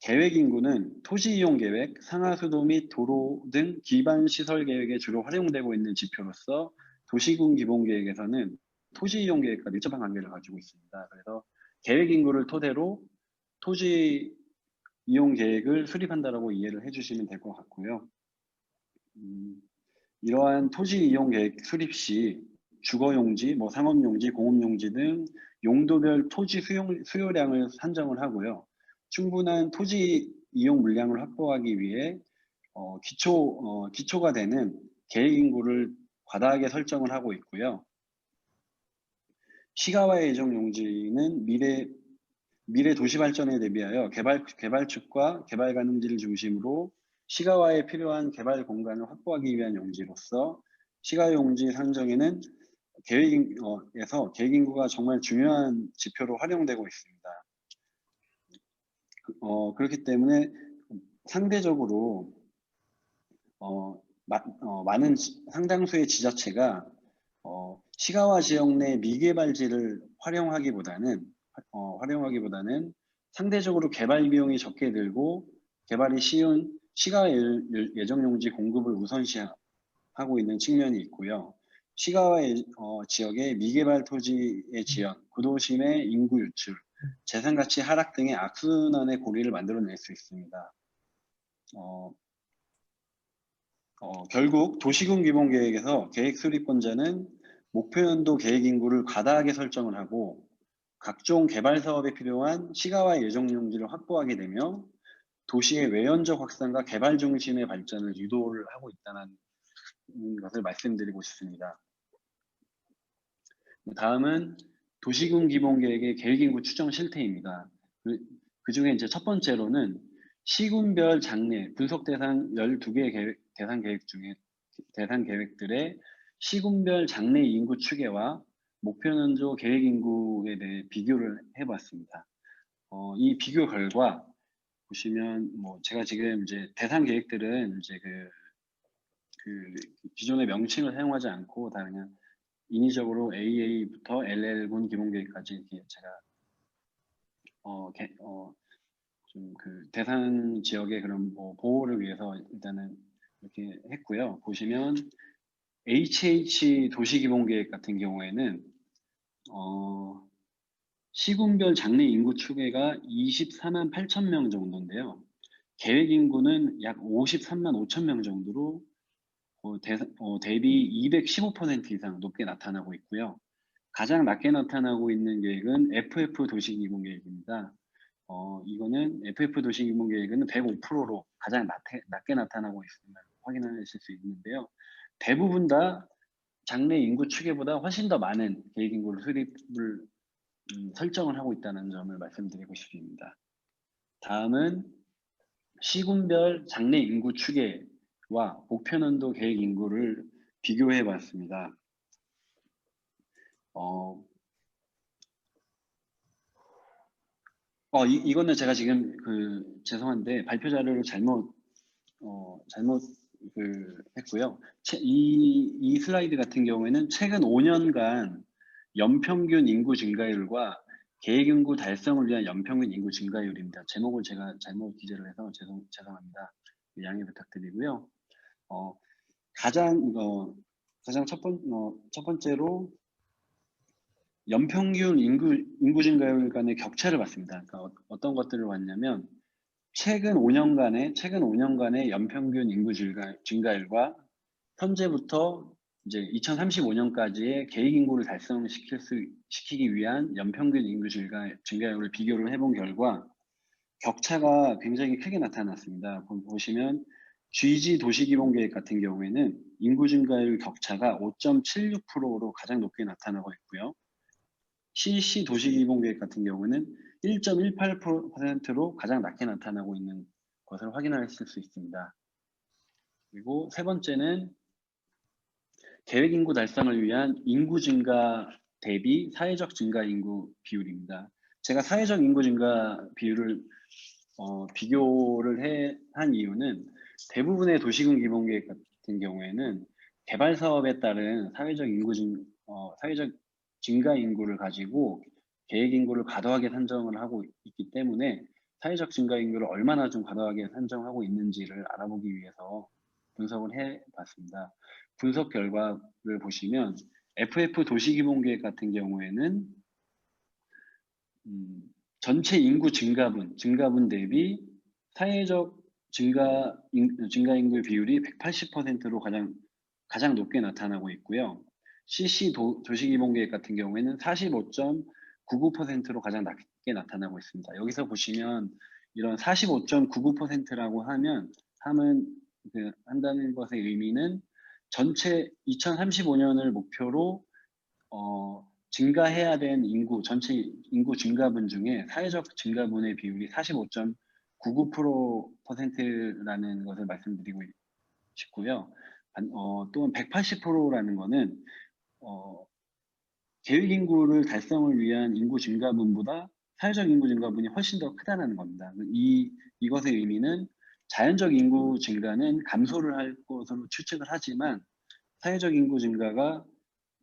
계획 인구는 토지 이용 계획, 상하수도 및 도로 등 기반 시설 계획에 주로 활용되고 있는 지표로서 도시군 기본계획에서는 토지 이용 계획과 밀접한 관계를 가지고 있습니다. 그래서 계획 인구를 토대로 토지 이용 계획을 수립한다라고 이해를 해주시면 될 것 같고요. 이러한 토지 이용 계획 수립 시 주거용지, 상업용지, 공업용지 등 용도별 토지 수요량을 산정을 하고요. 충분한 토지 이용 물량을 확보하기 위해 기초가 되는 계획 인구를 과다하게 설정을 하고 있고요. 시가와 예정 용지는 미래 도시 발전에 대비하여 개발축과 개발 가능지를 중심으로 시가화에 필요한 개발 공간을 확보하기 위한 용지로서 시가 용지 산정에는 계획에서 계획 인구가 정말 중요한 지표로 활용되고 있습니다. 그렇기 때문에 상대적으로 많은 상당수의 지자체가 시가와 지역 내 미개발지를 활용하기보다는 상대적으로 개발 비용이 적게 들고 개발이 쉬운 시가 예정 용지 공급을 우선시하고 있는 측면이 있고요. 시가와 지역의 미개발 토지의 지연, 구도시 내 인구 유출, 재산가치 하락 등의 악순환의 고리를 만들어낼 수 있습니다. 결국 도시군 기본계획에서 계획 수립권자는 목표 연도 계획 인구를 과다하게 설정을 하고 각종 개발 사업에 필요한 시가와 예정 용지를 확보하게 되며 도시의 외연적 확산과 개발 중심의 발전을 유도를 하고 있다는 것을 말씀드리고 싶습니다. 다음은 도시군 기본계획의 계획인구 추정 실태입니다. 그 중에 이제 첫 번째로는 시군별 장래 분석 대상 12개 대상 계획들의 시군별 장래 인구 추계와 목표 연도 계획 인구에 대해 비교를 해봤습니다. 이 비교 결과 보시면 제가 지금 이제 대상 계획들은 이제 그 기존의 명칭을 사용하지 않고 다 그냥 인위적으로 AA부터 LL군 기본계획까지 이렇게 제가 좀 그 대상 지역의 그런 보호를 위해서 일단은 이렇게 했고요. 보시면 HH 도시기본계획 같은 경우에는 시군별 장래 인구 추계가 24만 8천 명 정도인데요. 계획 인구는 약 53만 5천 명 정도로 대비 215% 이상 높게 나타나고 있고요. 가장 낮게 나타나고 있는 계획은 FF 도시기본계획입니다. 이거는 FF 도시기본계획은 105%로 가장 낮게 나타나고 있음을 확인하실 수 있는데요. 대부분 다 장래 인구 추계보다 훨씬 더 많은 계획 인구를 수립을 설정을 하고 있다는 점을 말씀드리고 싶습니다. 다음은 시군별 장래 인구 추계와 목표년도 계획 인구를 비교해 봤습니다. 이거는 제가 지금 죄송한데 발표 자료를 잘못 했고요. 이 슬라이드 같은 경우에는 최근 5년간 연평균 인구 증가율과 계획 인구 달성을 위한 연평균 인구 증가율입니다. 제목을 제가 잘못 기재를 해서 죄송합니다. 양해 부탁드리고요. 가장 첫 번째로 연평균 인구 증가율 간의 격차를 봤습니다. 그러니까 어떤 것들을 봤냐면 최근 5년간의 연평균 인구 증가율과 현재부터 이제 2035년까지의 계획 인구를 달성시키기 위한 연평균 인구 증가율을 비교를 해본 결과 격차가 굉장히 크게 나타났습니다. 보시면 GG 도시기본계획 같은 경우에는 인구 증가율 격차가 5.76%로 가장 높게 나타나고 있고요. CC 도시기본계획 같은 경우는 1.18%로 가장 낮게 나타나고 있는 것을 확인하실 수 있습니다. 그리고 세 번째는 계획 인구 달성을 위한 인구 증가 대비 사회적 증가 인구 비율입니다. 제가 사회적 인구 증가 비율을 비교를 한 이유는 대부분의 도시군 기본계획 같은 경우에는 개발 사업에 따른 사회적 증가 인구를 가지고 계획 인구를 과도하게 산정을 하고 있기 때문에 사회적 증가 인구를 얼마나 좀 과도하게 산정하고 있는지를 알아보기 위해서 분석을 해봤습니다. 분석 결과를 보시면 FF 도시기본계획 같은 경우에는 전체 인구 증가분 대비 사회적 증가 인구의 비율이 180%로 가장 높게 나타나고 있고요. CC 도시기본계획 같은 경우에는 45.99%로 가장 낮게 나타나고 있습니다. 여기서 보시면 이런 45.99%라고 한다는 것의 의미는 전체 2035년을 목표로 증가해야 된 전체 인구 증가분 중에 사회적 증가분의 비율이 45.99%라는 것을 말씀드리고 싶고요. 또한 180%라는 것은 계획 인구를 달성을 위한 인구 증가분보다 사회적 인구 증가분이 훨씬 더 크다는 겁니다. 이것의 의미는 자연적 인구 증가는 감소를 할 것으로 추측을 하지만 사회적 인구 증가가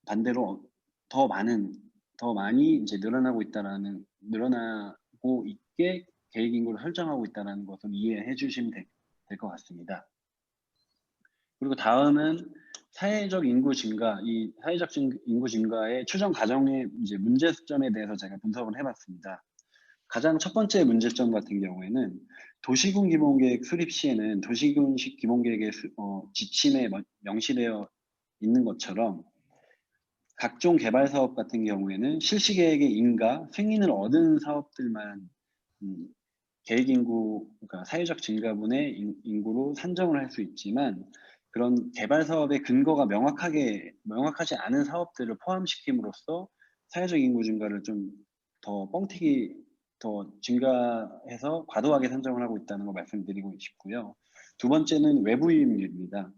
반대로 더 많이 이제 늘어나고 있게 계획 인구를 설정하고 있다는 것을 이해해 주시면 될 것 같습니다. 그리고 다음은 사회적 인구 증가, 이 사회적 인구 증가의 추정 과정의 이제 문제점에 대해서 제가 분석을 해봤습니다. 가장 첫 번째 문제점 같은 경우에는 도시군 기본계획 수립 시에는 도시군식 기본계획의 지침에 명시되어 있는 것처럼 각종 개발 사업 같은 경우에는 실시 계획의 인가, 승인을 얻은 사업들만 계획 인구, 그러니까 사회적 증가분의 인구로 산정을 할 수 있지만 그런 개발 사업의 근거가 명확하지 않은 사업들을 포함시킴으로써 사회적 인구 증가를 좀 더 증가해서 과도하게 산정을 하고 있다는 걸 말씀드리고 싶고요. 두 번째는 외부 유입률입니다.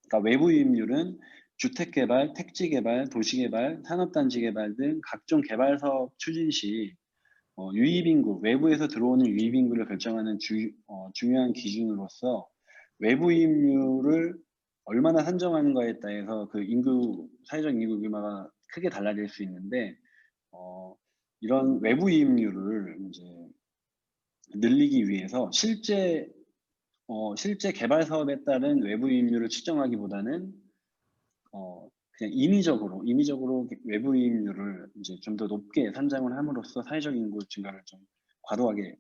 그러니까 외부 유입률은 주택개발, 택지개발, 도시개발, 산업단지개발 등 각종 개발 사업 추진 시 유입인구, 외부에서 들어오는 유입인구를 결정하는 중요한 기준으로서 외부 유입률을 얼마나 산정하는가에 따라서 사회적 인구 규모가 크게 달라질 수 있는데 이런 외부 유입률을 이제 늘리기 위해서 실제 개발 사업에 따른 외부 유입률을 측정하기보다는 그냥 임의적으로 외부 유입률을 이제 좀 더 높게 산정을 함으로써 사회적 인구 증가를 좀 과도하게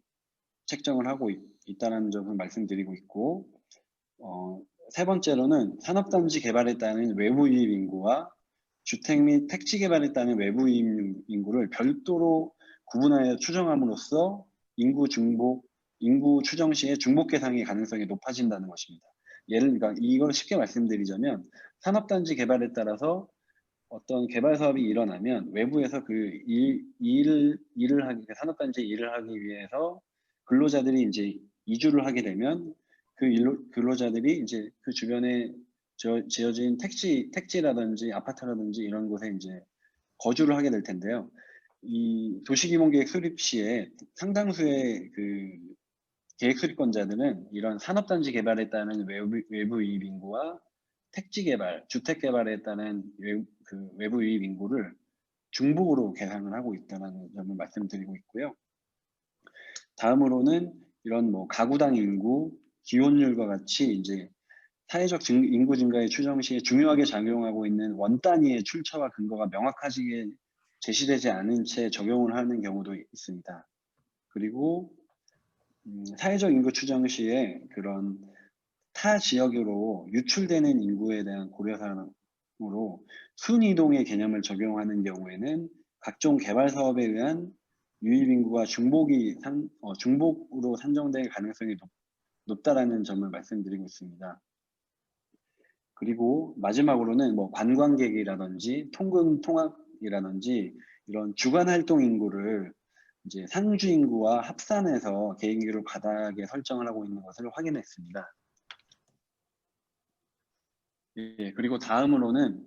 책정을 하고 있다는 점을 말씀드리고 있고, 세 번째로는 산업단지 개발에 따른 외부 유입 인구와 주택 및 택지 개발에 따른 외부 유입 인구를 별도로 구분하여 추정함으로써 인구 추정 시에 중복 계상의 가능성이 높아진다는 것입니다. 그러니까 이걸 쉽게 말씀드리자면 산업단지 개발에 따라서 어떤 개발 사업이 일어나면 외부에서 산업단지에 일을 하기 위해서 근로자들이 이제 이주를 하게 되면 그 근로자들이 이제 그 주변에 지어진 택지라든지 아파트라든지 이런 곳에 이제 거주를 하게 될 텐데요. 이 도시기본계획 수립 시에 상당수의 그 계획 수립권자들은 이런 산업단지 개발에 따른 외부 유입 인구와 택지 개발, 주택 개발에 따른 외부 유입 인구를 중복으로 계산을 하고 있다는 점을 말씀드리고 있고요. 다음으로는 이런 뭐 가구당 인구, 기혼율과 같이 이제 사회적 인구 증가의 추정 시에 중요하게 작용하고 있는 원 단위의 출처와 근거가 명확하게 제시되지 않은 채 적용을 하는 경우도 있습니다. 그리고 사회적 인구 추정 시에 그런 타 지역으로 유출되는 인구에 대한 고려사항으로 순이동의 개념을 적용하는 경우에는 각종 개발 사업에 의한 유입 인구가 중복으로 산정될 가능성이 높다라는 점을 말씀드리고 있습니다. 그리고 마지막으로는 뭐 관광객이라든지 통근 통학이라든지 이런 주간 활동 인구를 이제 상주 인구와 합산해서 계획 인구를 과다하게 설정을 하고 있는 것을 확인했습니다. 예, 그리고 다음으로는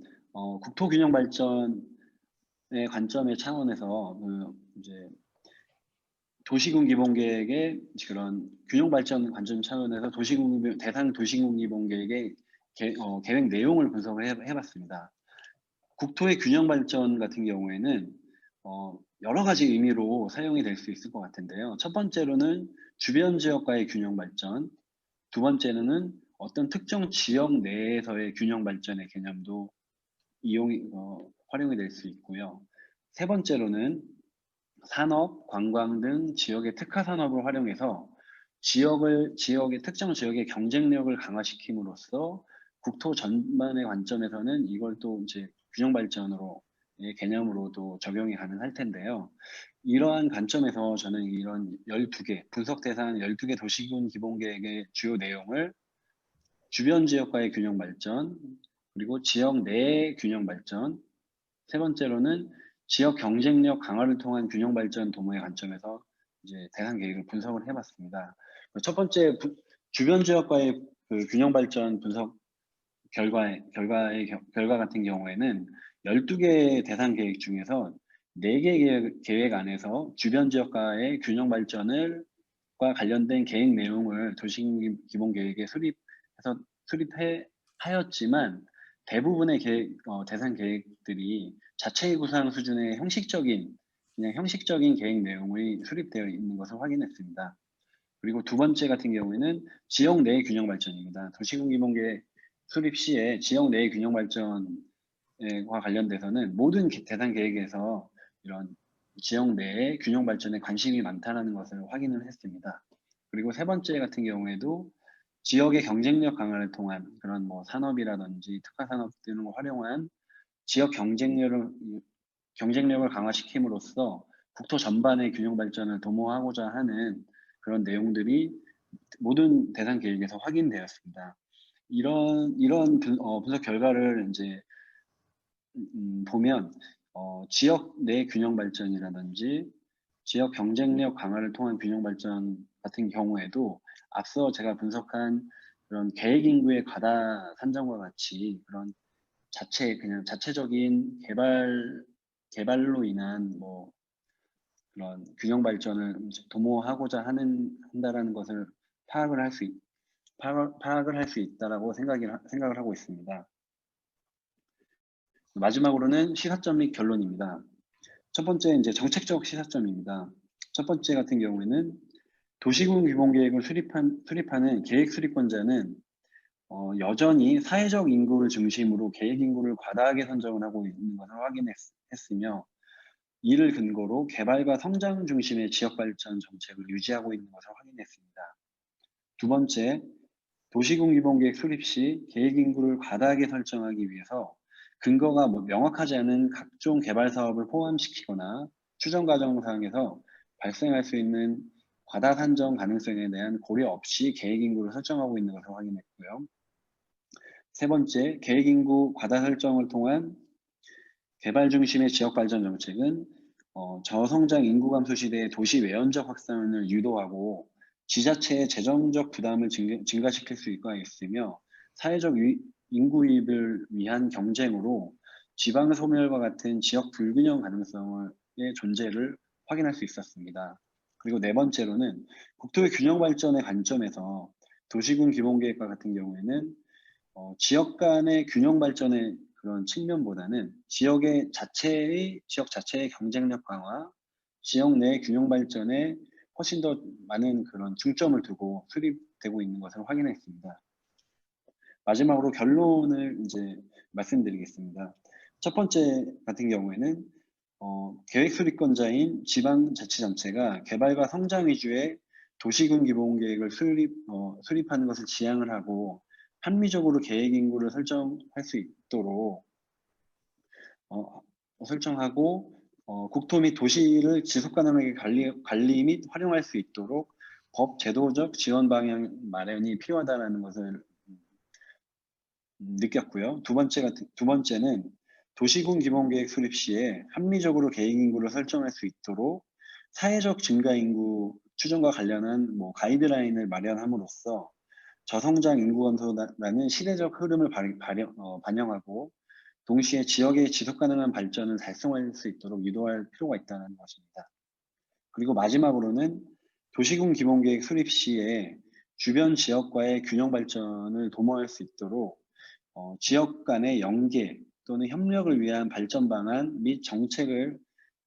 국토균형 발전의 관점의 차원에서 이제 도시군 기본계획의 그런 균형 발전 관점 차원에서 대상 도시군 기본계획의 계획 내용을 분석을 해봤습니다. 국토의 균형 발전 같은 경우에는 여러 가지 의미로 사용이 될 수 있을 것 같은데요. 첫 번째로는 주변 지역과의 균형 발전, 두 번째로는 어떤 특정 지역 내에서의 균형 발전의 개념도 활용이 될 수 있고요. 세 번째로는 산업, 관광 등 지역의 특화 산업을 활용해서 특정 지역의 경쟁력을 강화시킴으로써 국토 전반의 관점에서는 이걸 또 이제 균형 발전으로 개념으로도 적용이 가능할 텐데요. 이러한 관점에서 저는 이런 12개 분석 대상 12개 도시군 기본계획의 주요 내용을 주변 지역과의 균형 발전, 그리고 지역 내의 균형 발전, 세 번째로는 지역 경쟁력 강화를 통한 균형 발전 도모의 관점에서 이제 대상 계획을 분석을 해봤습니다. 첫 번째 주변 지역과의 그 균형 발전 분석 결과 같은 경우에는 12개 대상 계획 중에서 4개 계획 안에서 주변 지역과의 균형 발전과 관련된 계획 내용을 도시기본 계획에 수립하였지만 대부분의 대상 계획들이 자체 구상 수준의 그냥 형식적인 계획 내용이 수립되어 있는 것을 확인했습니다. 그리고 두 번째 같은 경우에는 지역 내 균형 발전입니다. 도시군 기본계획 수립 시에 지역 내 균형 발전과 관련돼서는 모든 대상 계획에서 이런 지역 내의 균형 발전에 관심이 많다는 것을 확인을 했습니다. 그리고 세 번째 같은 경우에도 지역의 경쟁력 강화를 통한 그런 뭐 산업이라든지 특화 산업 등을 활용한 지역 경쟁력을 강화시킴으로써 국토 전반의 균형 발전을 도모하고자 하는 그런 내용들이 모든 대상 계획에서 확인되었습니다. 이런 분석 결과를 이제 보면 지역 내 균형 발전이라든지 지역 경쟁력 강화를 통한 균형 발전 같은 경우에도 앞서 제가 분석한 그런 계획 인구의 과다 산정과 같이 그런 그냥 자체적인 개발로 인한 뭐 그런 균형 발전을 도모하고자 한다라는 것을 파악을 할 수 있다라고 생각을 하고 있습니다. 마지막으로는 시사점 및 결론입니다. 첫 번째 이제 정책적 시사점입니다. 첫 번째 같은 경우에는 도시군 기본계획을 수립하는 계획 수립권자는 여전히 사회적 인구를 중심으로 계획 인구를 과다하게 선정을 하고 있는 것을 확인했으며 이를 근거로 개발과 성장 중심의 지역 발전 정책을 유지하고 있는 것을 확인했습니다. 두 번째, 도시군 기본계획 수립 시 계획 인구를 과다하게 설정하기 위해서 근거가 명확하지 않은 각종 개발 사업을 포함시키거나 추정 과정상에서 발생할 수 있는 과다 산정 가능성에 대한 고려 없이 계획 인구를 설정하고 있는 것을 확인했고요. 세 번째, 계획 인구 과다 설정을 통한 개발 중심의 지역 발전 정책은 저성장 인구 감소 시대의 도시 외연적 확산을 유도하고 지자체의 재정적 부담을 증가시킬 수 있으며 사회적 인구 유입을 위한 경쟁으로 지방 소멸과 같은 지역 불균형 가능성의 존재를 확인할 수 있었습니다. 그리고 네 번째로는 국토의 균형 발전의 관점에서 도시군 기본계획과 같은 경우에는 지역 간의 균형 발전의 그런 측면보다는 지역 자체의 경쟁력 강화, 지역 내 균형 발전에 훨씬 더 많은 그런 중점을 두고 수립되고 있는 것을 확인했습니다. 마지막으로 결론을 이제 말씀드리겠습니다. 첫 번째 같은 경우에는 계획 수립권자인 지방자치단체가 개발과 성장 위주의 도시군 기본계획을 수립하는 것을 지향을 하고 합리적으로 계획 인구를 설정할 수 있도록 설정하고 국토 및 도시를 지속 가능하게 관리 및 활용할 수 있도록 법 제도적 지원 방향 마련이 필요하다는 것을 느꼈고요. 두 번째는 도시군 기본계획 수립 시에 합리적으로 계획 인구를 설정할 수 있도록 사회적 증가 인구 추정과 관련한 가이드라인을 마련함으로써 저성장 인구 감소라는 시대적 흐름을 반영하고 동시에 지역의 지속 가능한 발전을 달성할 수 있도록 유도할 필요가 있다는 것입니다. 그리고 마지막으로는 도시군 기본계획 수립 시에 주변 지역과의 균형 발전을 도모할 수 있도록 지역 간의 연계 또는 협력을 위한 발전 방안 및 정책을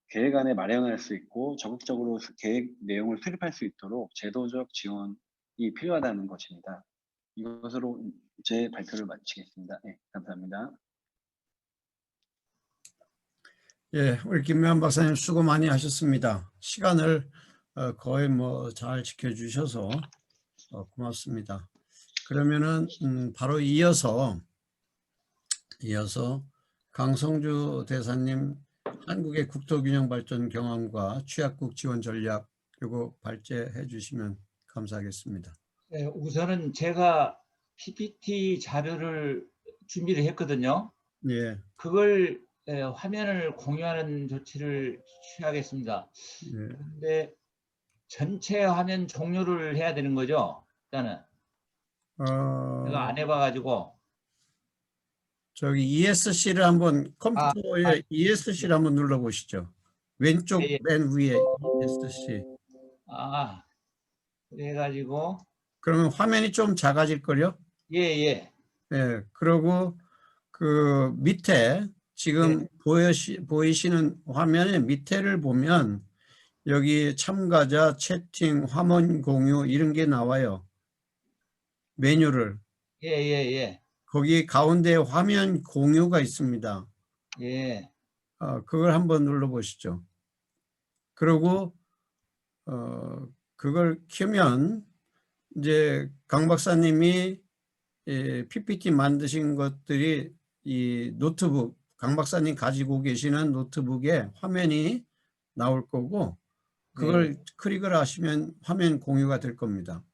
계획 안에 마련할 수 있고 적극적으로 계획 내용을 수립할 수 있도록 제도적 지원이 필요하다는 것입니다. 이것으로 제 발표를 마치겠습니다. 네, 감사합니다. 예, 우리 김명환 박사님 수고 많이 하셨습니다. 시간을 거의 잘 지켜주셔서 고맙습니다. 그러면은 바로 이어서 강성주 대사님 한국의 국토균형 발전 경험과 취약국 지원 전략 이거 발제해 주시면 감사하겠습니다. 네, 우선은 제가 PPT 자료를 준비를 했거든요. 예, 그걸 화면을 공유하는 조치를 취하겠습니다. 예. 근데 전체 화면 종료를 해야 되는 거죠? 일단은 제가 안 해봐가지고 저기 ESC를 한번 컴퓨터에 ESC를 한번 눌러 보시죠. 왼쪽 예, 예. 맨 위에 ESC. 그래가지고 그러면 화면이 좀 작아질 걸요? 예. 예. 그리고 그 밑에 지금 보이시는 화면의 밑에를 보면 여기 참가자, 채팅, 화면 공유 이런 게 나와요. 메뉴를. 예. 거기 가운데 화면 공유가 있습니다. 예. 그걸 한번 눌러 보시죠. 그리고 그걸 켜면 이제 강 박사님이 PPT 만드신 것들이 이 노트북, 강 박사님 가지고 계시는 노트북에 화면이 나올 거고 그걸 클릭을 하시면 화면 공유가 될 겁니다.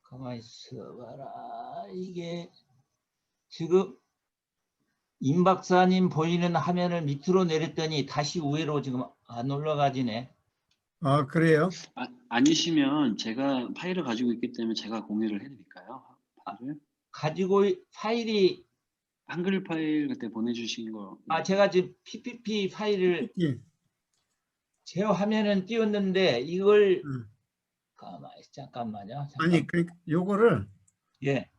가만히 있어봐라. 이게 지금 임 박사님 보이는 화면을 밑으로 내렸더니 다시 위로 지금 안 올라가지네. 아, 그래요? 아니시면 제가 파일을 가지고 있기 때문에 제가 공유를 해드릴까요? 가지고 파일이 한글 파일 그때 보내주신 거. 제가 지금 PPT 파일을 PPT. 제 화면은 띄웠는데 이걸 가만히 잠깐만요. 아니, 그러니까 요거를 예.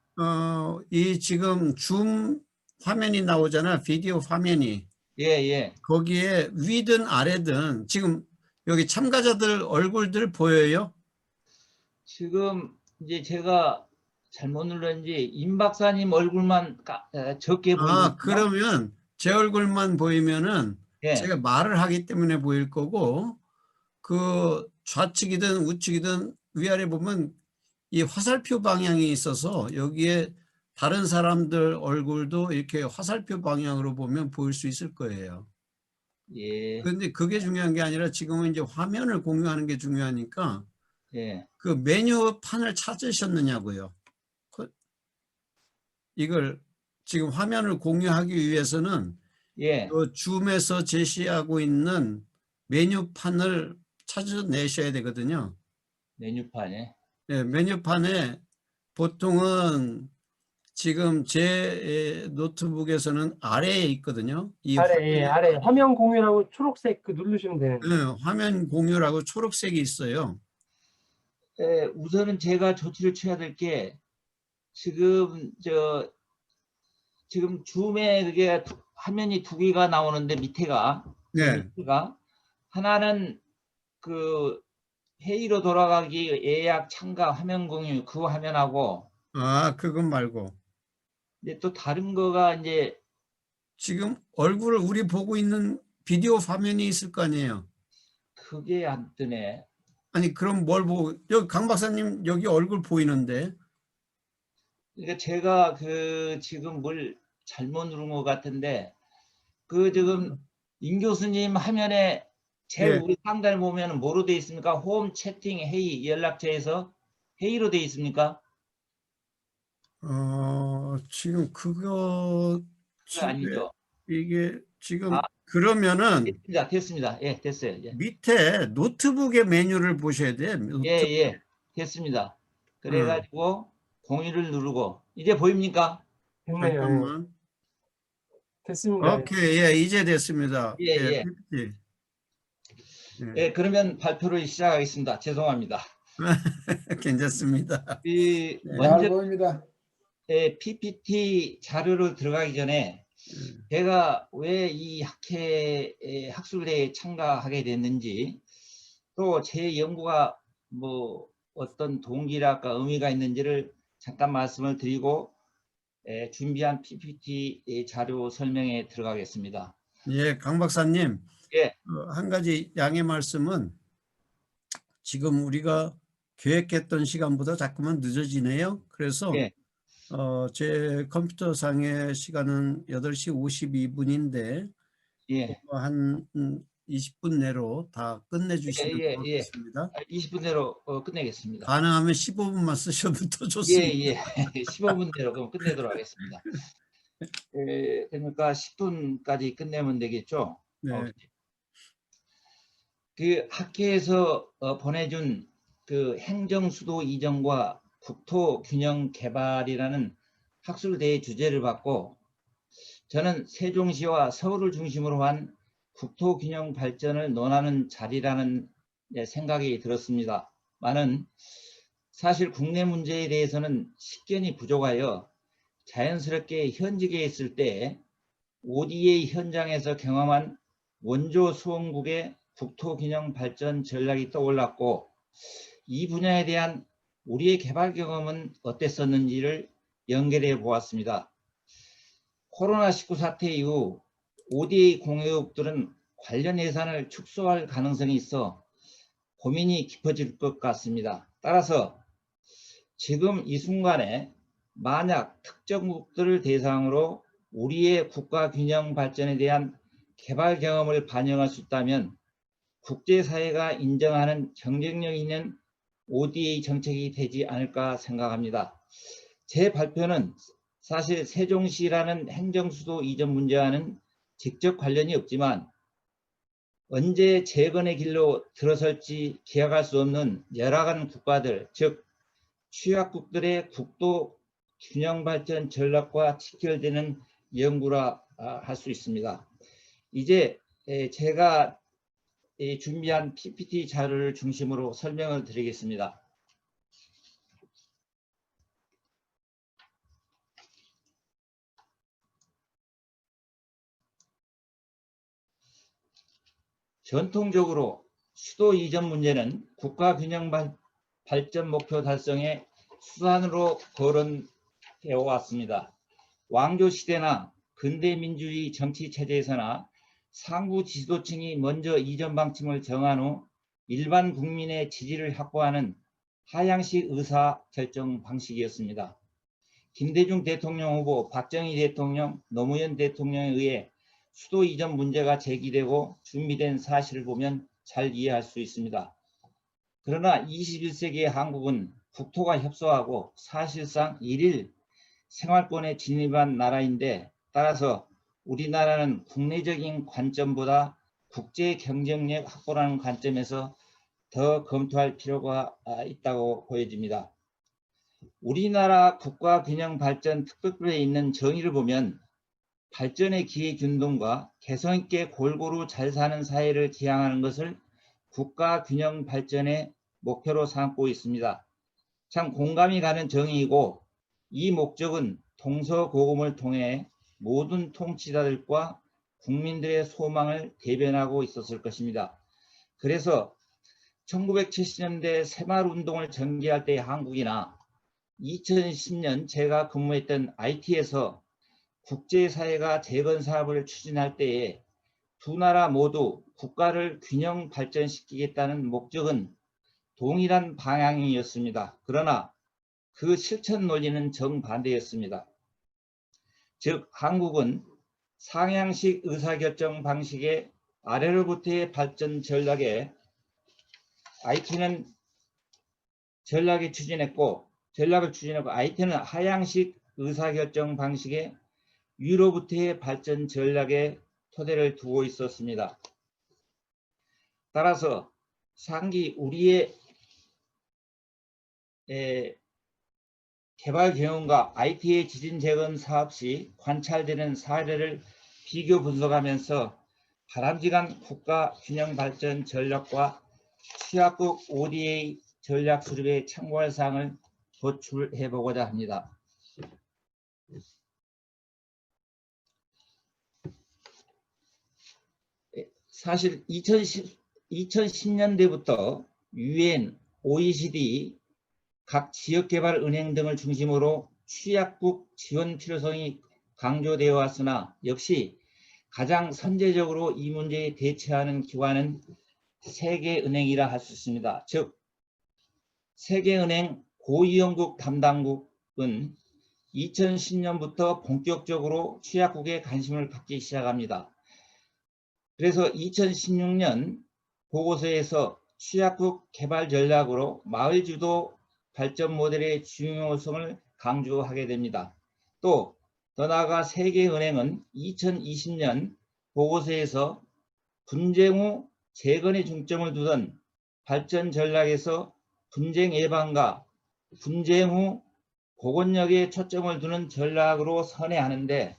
이 지금 줌 화면이 나오잖아. 비디오 화면이. 예. 거기에 위든 아래든 지금 여기 참가자들 얼굴들 보여요? 지금 이제 제가 잘못 눌렀는지 임 박사님 얼굴만 적게 보이거든요. 그러면 제 얼굴만 보이면은 예, 제가 말을 하기 때문에 보일 거고, 그 좌측이든 우측이든 위아래 보면 이 화살표 방향이 있어서 여기에 다른 사람들 얼굴도 이렇게 화살표 방향으로 보면 보일 수 있을 거예요. 예, 그런데 그게 중요한 게 아니라 지금은 이제 화면을 공유하는 게 중요하니까 예. 그 메뉴판을 찾으셨느냐고요. 이걸 지금 화면을 공유하기 위해서는 예, 그 줌에서 제시하고 있는 메뉴판을 찾아내셔야 되거든요. 메뉴판에. 네, 메뉴판에 보통은 지금 제 노트북에서는 아래에 있거든요. 이 아래, 예, 아래 화면 공유라고 초록색 그 누르시면 되는. 화면 공유라고 초록색이 있어요. 우선은 제가 조치를 취해야 될 게 지금 지금 줌에 그게 화면이 두 개가 나오는데 밑에가 네. 하나는 그 회의로 돌아가기 예약 참가 화면 공유 그 화면하고 그건 말고 이제 또 다른 거가 이제 지금 얼굴을 우리 보고 있는 비디오 화면이 있을 거 아니에요. 그게 안 뜨네. 아니 그럼 뭘 보고, 여기 강 박사님 여기 얼굴 보이는데. 그러니까 제가 지금 뭘 잘못 누른 것 같은데 지금 임 교수님 화면에 제일 예. 우리 상단에 보면 뭐로 돼 있습니까? 홈, 채팅, 회의, 연락처에서 회의로 돼 있습니까? 지금 그거 그거 아니죠? 이게 지금 아, 그러면은 됐습니다. 예, 됐어요. 예, 밑에 노트북의 메뉴를 보셔야 돼. 예, 됐습니다. 응, 그래가지고 공유를 누르고 이제 보입니까? 됐네요. 예. 잠깐만. 됐습니다. 예. 오케이, 예, 이제 됐습니다. 예, 예, 예. PPT. 예, 그러면 발표를 시작하겠습니다. 죄송합니다. 괜찮습니다. 이 네. 먼저 보입니다. PPT 자료로 들어가기 전에 제가 왜 이 학술대회에 참가하게 됐는지 또 제 연구가 뭐 어떤 동기랄까 의미가 있는지를 잠깐 말씀을 드리고 준비한 PPT 자료 설명에 들어가겠습니다. 예, 강 박사님, 예, 한 가지 양해 말씀은 지금 우리가 계획했던 시간보다 자꾸만 늦어지네요. 그래서 예, 제 컴퓨터상의 시간은 8시 52분인데 예, 한 20분 내로 다 끝내주시면 예, 고맙겠습니다. 20분 내로 끝내겠습니다. 가능하면 15분만 쓰셔도 더 예, 좋습니다. 예. 15분 내로 그럼 끝내도록 하겠습니다. 그러니까 10분까지 끝내면 되겠죠? 네. 그 학회에서 보내준 그 행정수도 이전과 국토균형 개발이라는 학술대회 주제를 받고 저는 세종시와 서울을 중심으로 한 국토균형 발전을 논하는 자리라는 생각이 들었습니다. 많은 사실 국내 문제에 대해서는 식견이 부족하여 자연스럽게 현직에 있을 때 ODA 현장에서 경험한 원조 수원국의 국토균형 발전 전략이 떠올랐고 이 분야에 대한 우리의 개발 경험은 어땠었는지를 연결해 보았습니다. 코로나19 사태 이후 ODA 공유국들은 관련 예산을 축소할 가능성이 있어 고민이 깊어질 것 같습니다. 따라서 지금 이 순간에 만약 특정국들을 대상으로 우리의 국가균형 발전에 대한 개발 경험을 반영할 수 있다면 국제사회가 인정하는 경쟁력 있는 ODA 정책이 되지 않을까 생각합니다. 제 발표는 사실 세종시라는 행정수도 이전 문제와는 직접 관련이 없지만 언제 재건의 길로 들어설지 기약할 수 없는 열악한 국가들, 즉 취약국들의 국도 균형 발전 전략과 직결되는 연구라 할 수 있습니다. 이제 제가 준비한 PPT 자료를 중심으로 설명을 드리겠습니다. 전통적으로 수도 이전 문제는 국가 균형 발전 목표 달성의 수단으로 거론되어 왔습니다. 왕조 시대나 근대 민주주의 정치 체제에서나 상부 지도층이 먼저 이전 방침을 정한 후 일반 국민의 지지를 확보하는 하향식 의사 결정 방식이었습니다. 김대중 대통령 후보, 박정희 대통령, 노무현 대통령에 의해 수도 이전 문제가 제기되고 준비된 사실을 보면 잘 이해할 수 있습니다. 그러나 21세기의 한국은 국토가 협소하고 사실상 일일 생활권에 진입한 나라인데, 따라서 우리나라는 국내적인 관점보다 국제 경쟁력 확보라는 관점에서 더 검토할 필요가 있다고 보여집니다. 우리나라 국가균형발전 특별법에 있는 정의를 보면 발전의 기회균등과 개성있게 골고루 잘 사는 사회를 지향하는 것을 국가균형발전의 목표로 삼고 있습니다. 참 공감이 가는 정의이고, 이 목적은 동서고금을 통해 모든 통치자들과 국민들의 소망을 대변하고 있었을 것입니다. 그래서 1970년대 새마을운동을 전개할 때의 한국이나 2010년 제가 근무했던 IT에서 국제사회가 재건사업을 추진할 때에 두 나라 모두 국가를 균형 발전시키겠다는 목적은 동일한 방향이었습니다. 그러나 그 실천 논리는 정반대였습니다. 즉, 한국은 상향식 의사결정 방식의 아래로부터의 발전 전략에 IT는 전략을 추진했고 IT는 하향식 의사결정 방식의 위로부터의 발전 전략에 토대를 두고 있었습니다. 따라서 상기 우리의 개발 경험과 IT의 지진 재건 사업 시 관찰되는 사례를 비교 분석하면서 바람직한 국가 균형 발전 전략과 취약국 ODA 전략 수립에 참고할 사항을 도출해 보고자 합니다. 사실 2010년대부터 UN, OECD, 각 지역개발은행 등을 중심으로 취약국 지원 필요성이 강조되어 왔으나 역시 가장 선제적으로 이 문제에 대처하는 기관은 세계은행이라 할 수 있습니다. 즉, 세계은행 고위험국 담당국은 2010년부터 본격적으로 취약국에 관심을 갖기 시작합니다. 그래서 2016년 보고서에서 취약국 개발 전략으로 마을주도 발전 모델의 중요성을 강조하게 됩니다. 또 더 나아가 세계은행은 2020년 보고서에서 분쟁 후 재건에 중점을 두던 발전 전략에서 분쟁 예방과 분쟁 후 복원력에 초점을 두는 전략으로 선회하는데,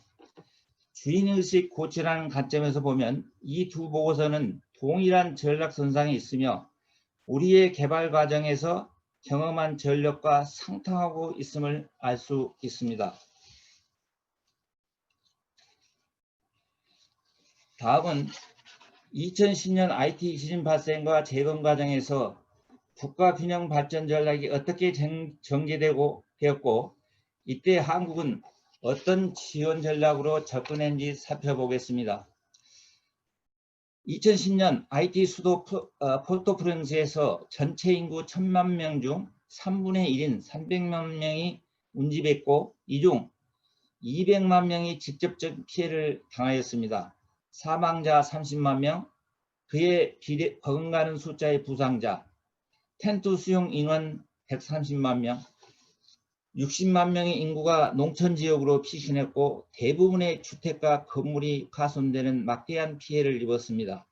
주인의식 고취라는 관점에서 보면 이 두 보고서는 동일한 전략선상에 있으며 우리의 개발 과정에서 경험한 전력과 상통하고 있음을 알 수 있습니다. 다음은 2010년 IT 지진 발생과 재건 과정에서 국가균형 발전 전략이 어떻게 전개되었고 이때 한국은 어떤 지원 전략으로 접근했는지 살펴보겠습니다. 2010년 IT 수도 포르토프랑스에서 전체 인구 1000만 명 중 3분의 1인 300만 명이 운집했고, 이 중 200만 명이 직접적 피해를 당하였습니다. 사망자 30만 명, 그에 버금가는 숫자의 부상자, 텐트 수용 인원 130만 명, 60만 명의 인구가 농촌 지역으로 피신했고 대부분의 주택과 건물이 파손되는 막대한 피해를 입었습니다.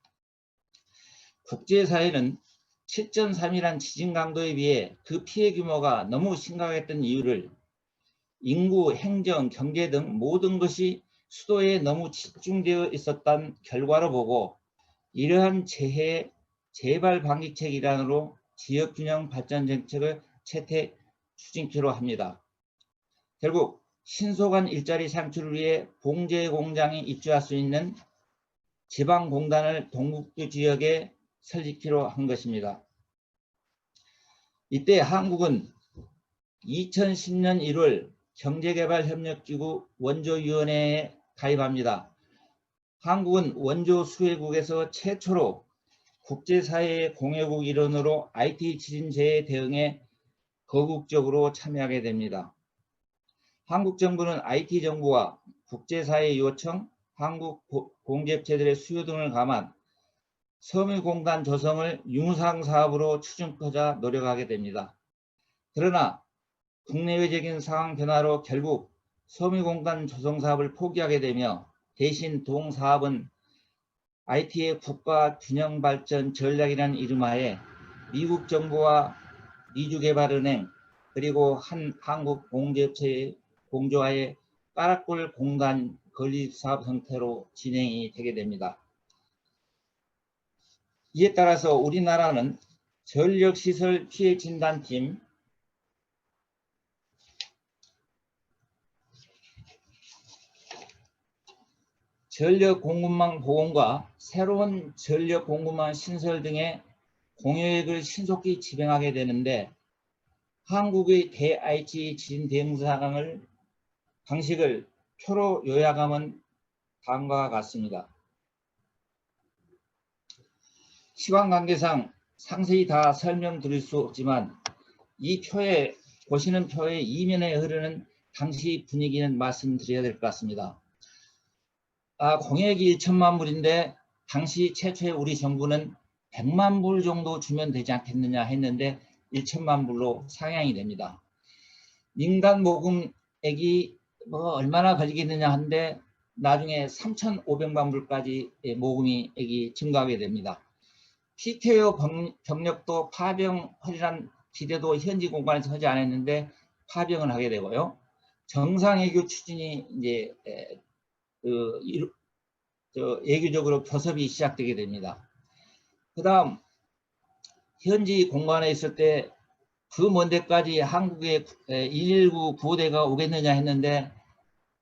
국제사회는 7.3이란 지진 강도에 비해 그 피해 규모가 너무 심각했던 이유를 인구, 행정, 경제 등 모든 것이 수도에 너무 집중되어 있었던 결과로 보고, 이러한 재해 재발 방지책 일환으로 지역균형 발전 정책을 채택 추진키로 합니다. 결국 신속한 일자리 창출을 위해 봉제 공장이 입주할 수 있는 지방공단을 동북부 지역에 설립키로 한 것입니다. 이때 한국은 2010년 1월 경제개발협력기구 원조위원회에 가입합니다. 한국은 원조 수혜국에서 최초로 국제사회의 공여국 일원으로 IT 지진재해 대응에 거국적으로 참여하게 됩니다. 한국 정부는 IT 정부와 국제사회 요청, 한국 공기업체들의 수요 등을 감안 섬유공단 조성을 유무상사업으로 추진하자 노력하게 됩니다. 그러나 국내외적인 상황 변화로 결국 섬유공단 조성 사업을 포기하게 되며 대신 동사업은 IT의 국가균형발전 전략이라는 이름하에 미국 정부와 미주개발은행 그리고 한 한국 공기업체의 공조하에 까락골 공단 건립사업 형태로 진행이 되게 됩니다. 이에 따라서 우리나라는 전력시설 피해진단팀, 전력 공급망 복원과 새로운 전력 공급망 신설 등의 공여액을 신속히 집행하게 되는데 한국의 대IT 지진 대응 상황을 방식을 표로 요약하면 다음과 같습니다. 시간 관계상 상세히 다 설명드릴 수 없지만 이 표에 보시는 표의 이면에 흐르는 당시 분위기는 말씀드려야 될 것 같습니다. 공약이 1천만 불인데 당시 최초에 우리 정부는 100만 불 정도 주면 되지 않겠느냐 했는데 1천만 불로 상향이 됩니다. 민간 모금액이 얼마나 걸리겠느냐 한데 나중에 3,500만 불까지 모금액이 증가하게 됩니다. PKO 병력도 파병하리란 기대도 현지 공간에서 하지 않았는데 파병을 하게 되고요. 정상외교 추진이 이제 예규적으로 교섭이 시작되게 됩니다. 그 다음 현지 공간에 있을 때 그 먼 데까지 한국의 119 구호대가 오겠느냐 했는데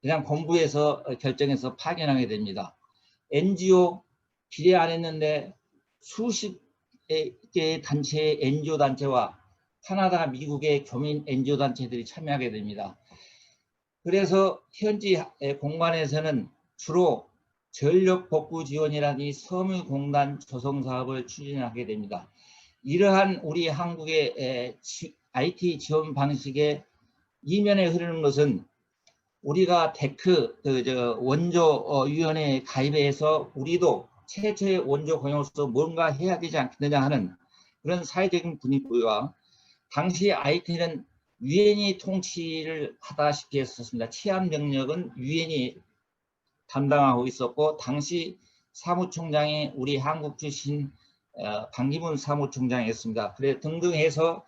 그냥 본부에서 결정해서 파견하게 됩니다. NGO 기대 안 했는데 수십 개의 단체의 NGO 단체와 캐나다, 미국의 교민 NGO 단체들이 참여하게 됩니다. 그래서 현지 공간에서는 주로 전력 복구 지원이라는 섬유공단 조성 사업을 추진하게 됩니다. 이러한 우리 한국의 IT 지원 방식의 이면에 흐르는 것은 우리가 데크 원조위원회에 가입해서 우리도 최초의 원조 공여로서 뭔가 해야 되지 않겠느냐 하는 그런 사회적인 분위기와 당시 IT는 유엔이 통치를 하다시피 했었습니다. 치안 병력은 유엔이 담당하고 있었고 당시 사무총장이 우리 한국 출신 반기문 사무총장이었습니다. 그래 등등 해서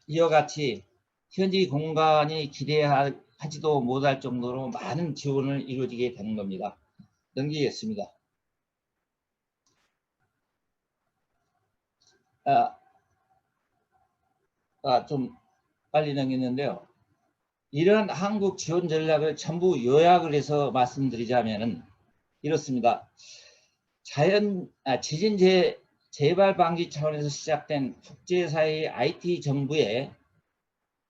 이와 같이 현지 공간이 기대하지도 못할 정도로 많은 지원을 이루어지게 되는 겁니다. 넘기겠습니다. 좀 빨리 넘기는데요. 이런 한국 지원 전략을 전부 요약을 해서 말씀드리자면은 이렇습니다. 지진 재발 방지 차원에서 시작된 국제사회의 IT 정부에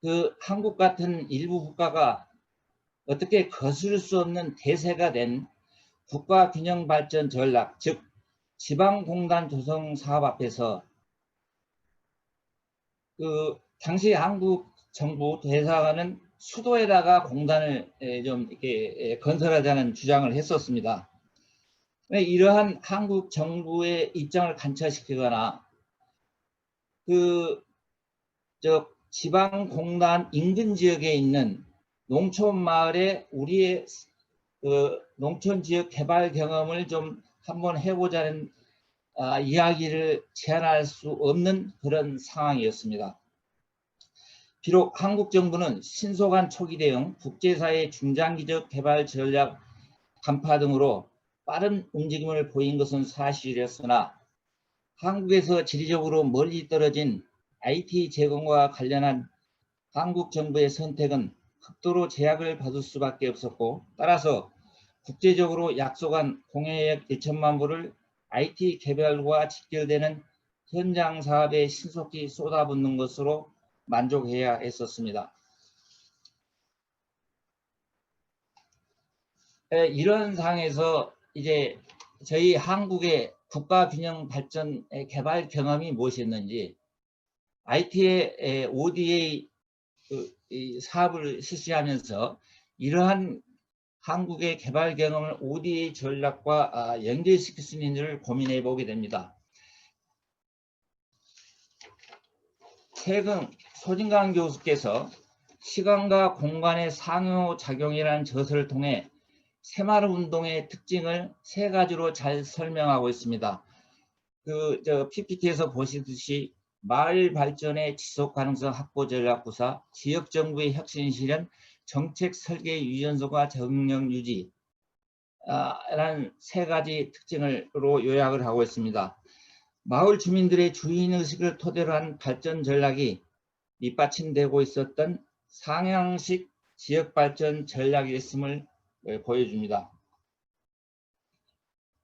그 한국 같은 일부 국가가 어떻게 거스를 수 없는 대세가 된 국가균형발전 전략, 즉 지방공단 조성 사업 앞에서 그 당시 한국 정부 대사관은 수도에다가 공단을 좀 이렇게 건설하자는 주장을 했었습니다. 이러한 한국 정부의 입장을 관철시키거나 지방 공단 인근 지역에 있는 농촌 마을에 우리의 농촌 지역 개발 경험을 좀 한번 해보자는 이야기를 제안할 수 없는 그런 상황이었습니다. 비록 한국 정부는 신속한 초기 대응, 국제사회 중장기적 개발 전략 간파 등으로 빠른 움직임을 보인 것은 사실이었으나 한국에서 지리적으로 멀리 떨어진 IT 제공과 관련한 한국 정부의 선택은 극도로 제약을 받을 수밖에 없었고 따라서 국제적으로 약속한 공여액 1천만 불을 IT 개발과 직결되는 현장 사업에 신속히 쏟아붓는 것으로 만족해야 했었습니다. 이런 상황에서 이제 저희 한국의 국가균형 발전 개발 경험이 무엇이었는지, IT의 ODA 사업을 실시하면서 이러한 한국의 개발 경험을 ODA 전략과 연결시킬 수 있는지를 고민해 보게 됩니다. 최근 소진강 교수께서 시간과 공간의 상호작용이라는 저서를 통해 새마을 운동의 특징을 3가지로 잘 설명하고 있습니다. PPT에서 보시듯이 마을 발전의 지속 가능성 확보 전략 구사, 지역 정부의 혁신 실현, 정책 설계 유연성과 적응력 유지 라는 3가지 특징으로 요약을 하고 있습니다. 마을 주민들의 주인의식을 토대로 한 발전 전략이 밑받침되고 있었던 상향식 지역발전 전략이었음을 보여줍니다.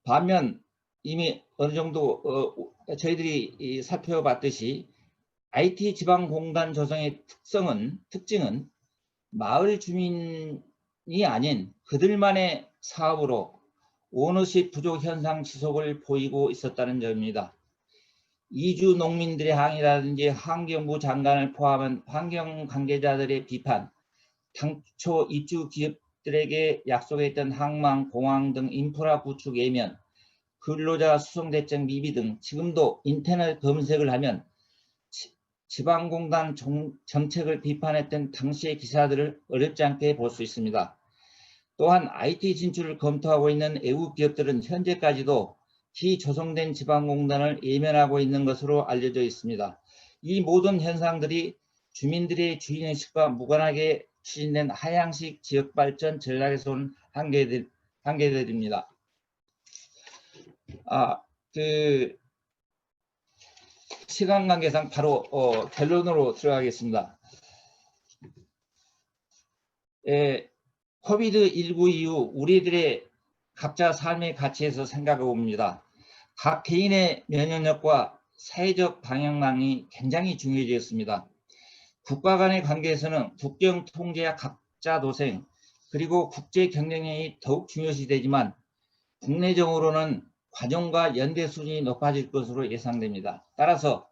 반면 이미 어느 정도 저희들이 살펴봤듯이 IT 지방공단 조성의 특징은 마을 주민이 아닌 그들만의 사업으로 오너십 부족 현상 지속을 보이고 있었다는 점입니다. 이주 농민들의 항의라든지 환경부 장관을 포함한 환경 관계자들의 비판, 당초 입주 기업들에게 약속했던 항만, 공항 등 인프라 구축 예면, 근로자 수송 대책 미비 등 지금도 인터넷 검색을 하면 지방공단 정책을 비판했던 당시의 기사들을 어렵지 않게 볼 수 있습니다. 또한 IT 진출을 검토하고 있는 외국 기업들은 현재까지도 기조성된 지방공단을 예면하고 있는 것으로 알려져 있습니다. 이 모든 현상들이 주민들의 주인의식과 무관하게 추진된 하향식 지역발전 전략에서 온 한계들입니다. 시간 관계상 바로 결론으로 들어가겠습니다. 코비드19 이후 우리들의 각자 삶의 가치에서 생각해 봅니다. 각 개인의 면역력과 사회적 방향망이 굉장히 중요해졌습니다. 국가 간의 관계에서는 국경 통제와 각자 도생, 그리고 국제 경쟁력이 더욱 중요시되지만 국내적으로는 과정과 연대 수준이 높아질 것으로 예상됩니다. 따라서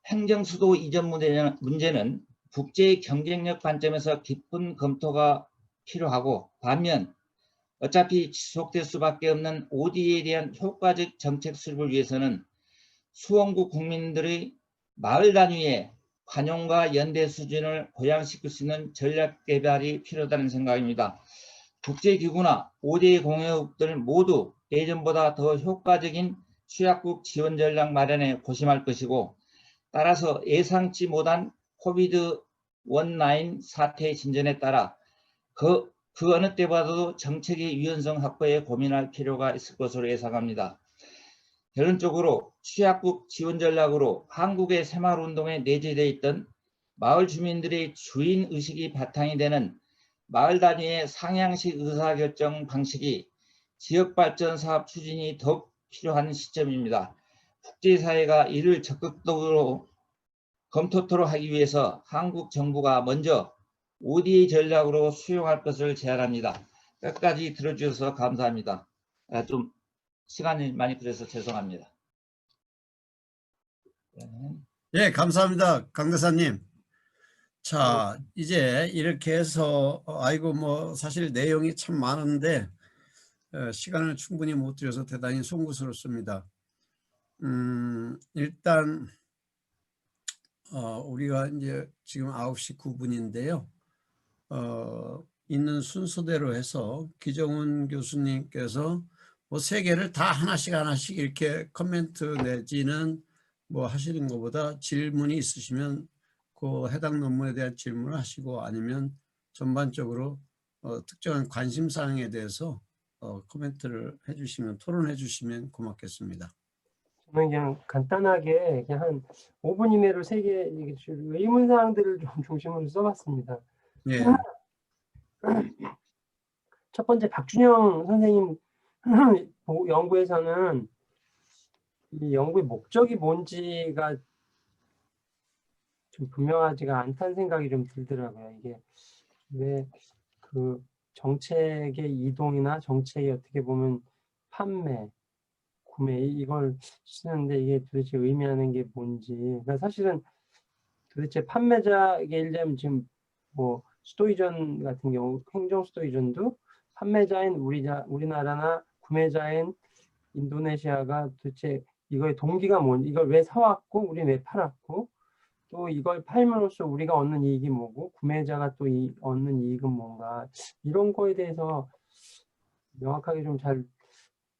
행정수도 이전 문제는 국제 경쟁력 관점에서 깊은 검토가 필요하고, 반면 어차피 지속될 수밖에 없는 ODA에 대한 효과적 정책 수립을 위해서는 수원구 국민들의 마을 단위의 관용과 연대 수준을 고양시킬 수 있는 전략 개발이 필요하다는 생각입니다. 국제기구나 ODA 공여국들 모두 예전보다 더 효과적인 취약국 지원 전략 마련에 고심할 것이고, 따라서 예상치 못한 코비드-19 사태의 진전에 따라 그 어느 때보다도 정책의 유연성 확보에 고민할 필요가 있을 것으로 예상합니다. 결론적으로 취약국 지원 전략으로 한국의 새마을운동에 내재되어 있던 마을 주민들의 주인의식이 바탕이 되는 마을 단위의 상향식 의사결정 방식이 지역발전 사업 추진이 더욱 필요한 시점입니다. 국제사회가 이를 적극적으로 검토토록 하기 위해서 한국 정부가 먼저 ODA 전략으로 수용할 것을 제안합니다. 끝까지 들어주셔서 감사합니다. 좀 시간이 많이 들어서 죄송합니다. 예, 감사합니다. 강대사님. 자, 이제 이렇게 해서 아이고 뭐 사실 내용이 참 많은데 시간을 충분히 못 들여서 대단히 송구스럽습니다. 일단 우리가 이제 지금 9시 9분인데요. 있는 순서대로 해서 기정훈 교수님께서 뭐 3개를 다 하나씩 이렇게 코멘트 내지는 뭐 하시는 것보다 질문이 있으시면 그 해당 논문에 대한 질문을 하시고, 아니면 전반적으로 특정한 관심사항에 대해서 코멘트를 해주시면, 토론해 주시면 고맙겠습니다. 저는 그냥 간단하게 그냥 한 5분 이내로 3개 의문사항들을 좀 중심으로 써봤습니다. 예. 첫 번째, 박준영 선생님 연구에서는 이 연구의 목적이 뭔지가 좀 분명하지가 않다는 생각이 좀 들더라고요. 이게 왜 그 정책의 이동이나 정책이 어떻게 보면 판매, 구매 이걸 쓰는데 이게 도대체 의미하는 게 뭔지. 그러니까 사실은 도대체 판매자, 예를 들면 지금 뭐 수도이전 같은 경우 행정 수도이전도 판매자인 우리나라나 구매자인 인도네시아가 도대체 이거의 동기가 뭔지, 이걸 왜 사왔고 우리 왜 팔았고 또 이걸 팔므로써 우리가 얻는 이익이 뭐고 구매자가 또 얻는 이익은 뭔가 이런 거에 대해서 명확하게 좀 잘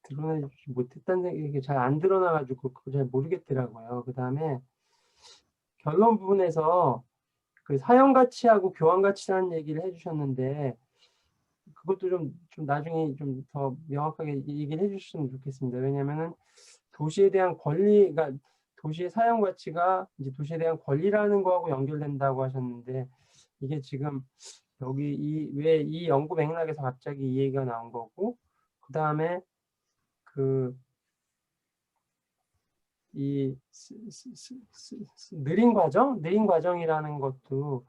드러내지 못했다는 생각이 잘 안 드러나가지고 그걸 잘 모르겠더라고요. 그 다음에 결론 부분에서 그 사용 가치하고 교환 가치라는 얘기를 해주셨는데 그것도 좀 나중에 좀 더 명확하게 얘기를 해주셨으면 좋겠습니다. 왜냐면은 도시에 대한 권리, 그러니까 도시의 사용 가치가 이제 도시에 대한 권리라는 거하고 연결된다고 하셨는데 이게 지금 여기 왜 이 연구 맥락에서 갑자기 이 얘기가 나온 거고 그 다음에 그 이 느린 과정이라는 것도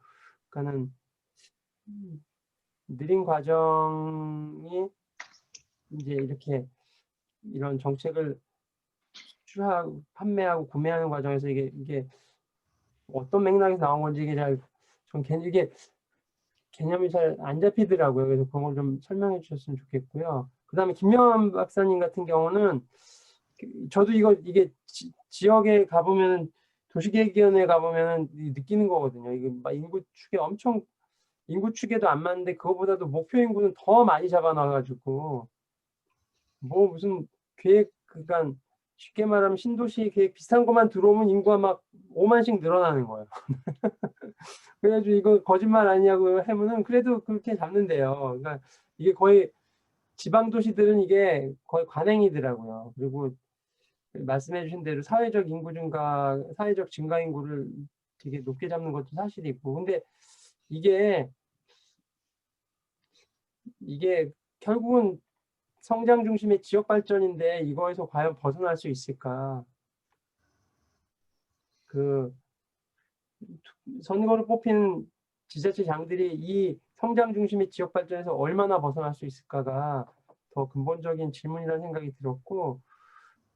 그러니까는 느린 과정이 이제 이렇게 이런 정책을 수출하고 판매하고 구매하는 과정에서 이게 어떤 맥락에서 나온 건지 이게 개념이 잘 안 잡히더라고요. 그래서 그런 걸 좀 설명해 주셨으면 좋겠고요. 그 다음에 김명환 박사님 같은 경우는 저도 이게 지역에 가보면 도시계획위원회에 가보면 느끼는 거거든요. 이게 막 인구 추계도 안 맞는데 그거보다도 목표 인구는 더 많이 잡아놔가지고 뭐 무슨 계획 그러니까 쉽게 말하면 신도시 계획 비슷한 것만 들어오면 인구가 막 5만씩 늘어나는 거예요. 그래가지고 이거 거짓말 아니냐고 하면은 그래도 그렇게 잡는데요. 그러니까 이게 거의 지방 도시들은 이게 거의 관행이더라고요. 그리고 말씀해주신 대로 사회적 증가 인구를 되게 높게 잡는 것도 사실이고, 근데 이게 결국은 성장 중심의 지역 발전인데 이거에서 과연 벗어날 수 있을까? 그 선거를 뽑힌 지자체장들이 이 성장 중심의 지역 발전에서 얼마나 벗어날 수 있을까가 더 근본적인 질문이라는 생각이 들었고,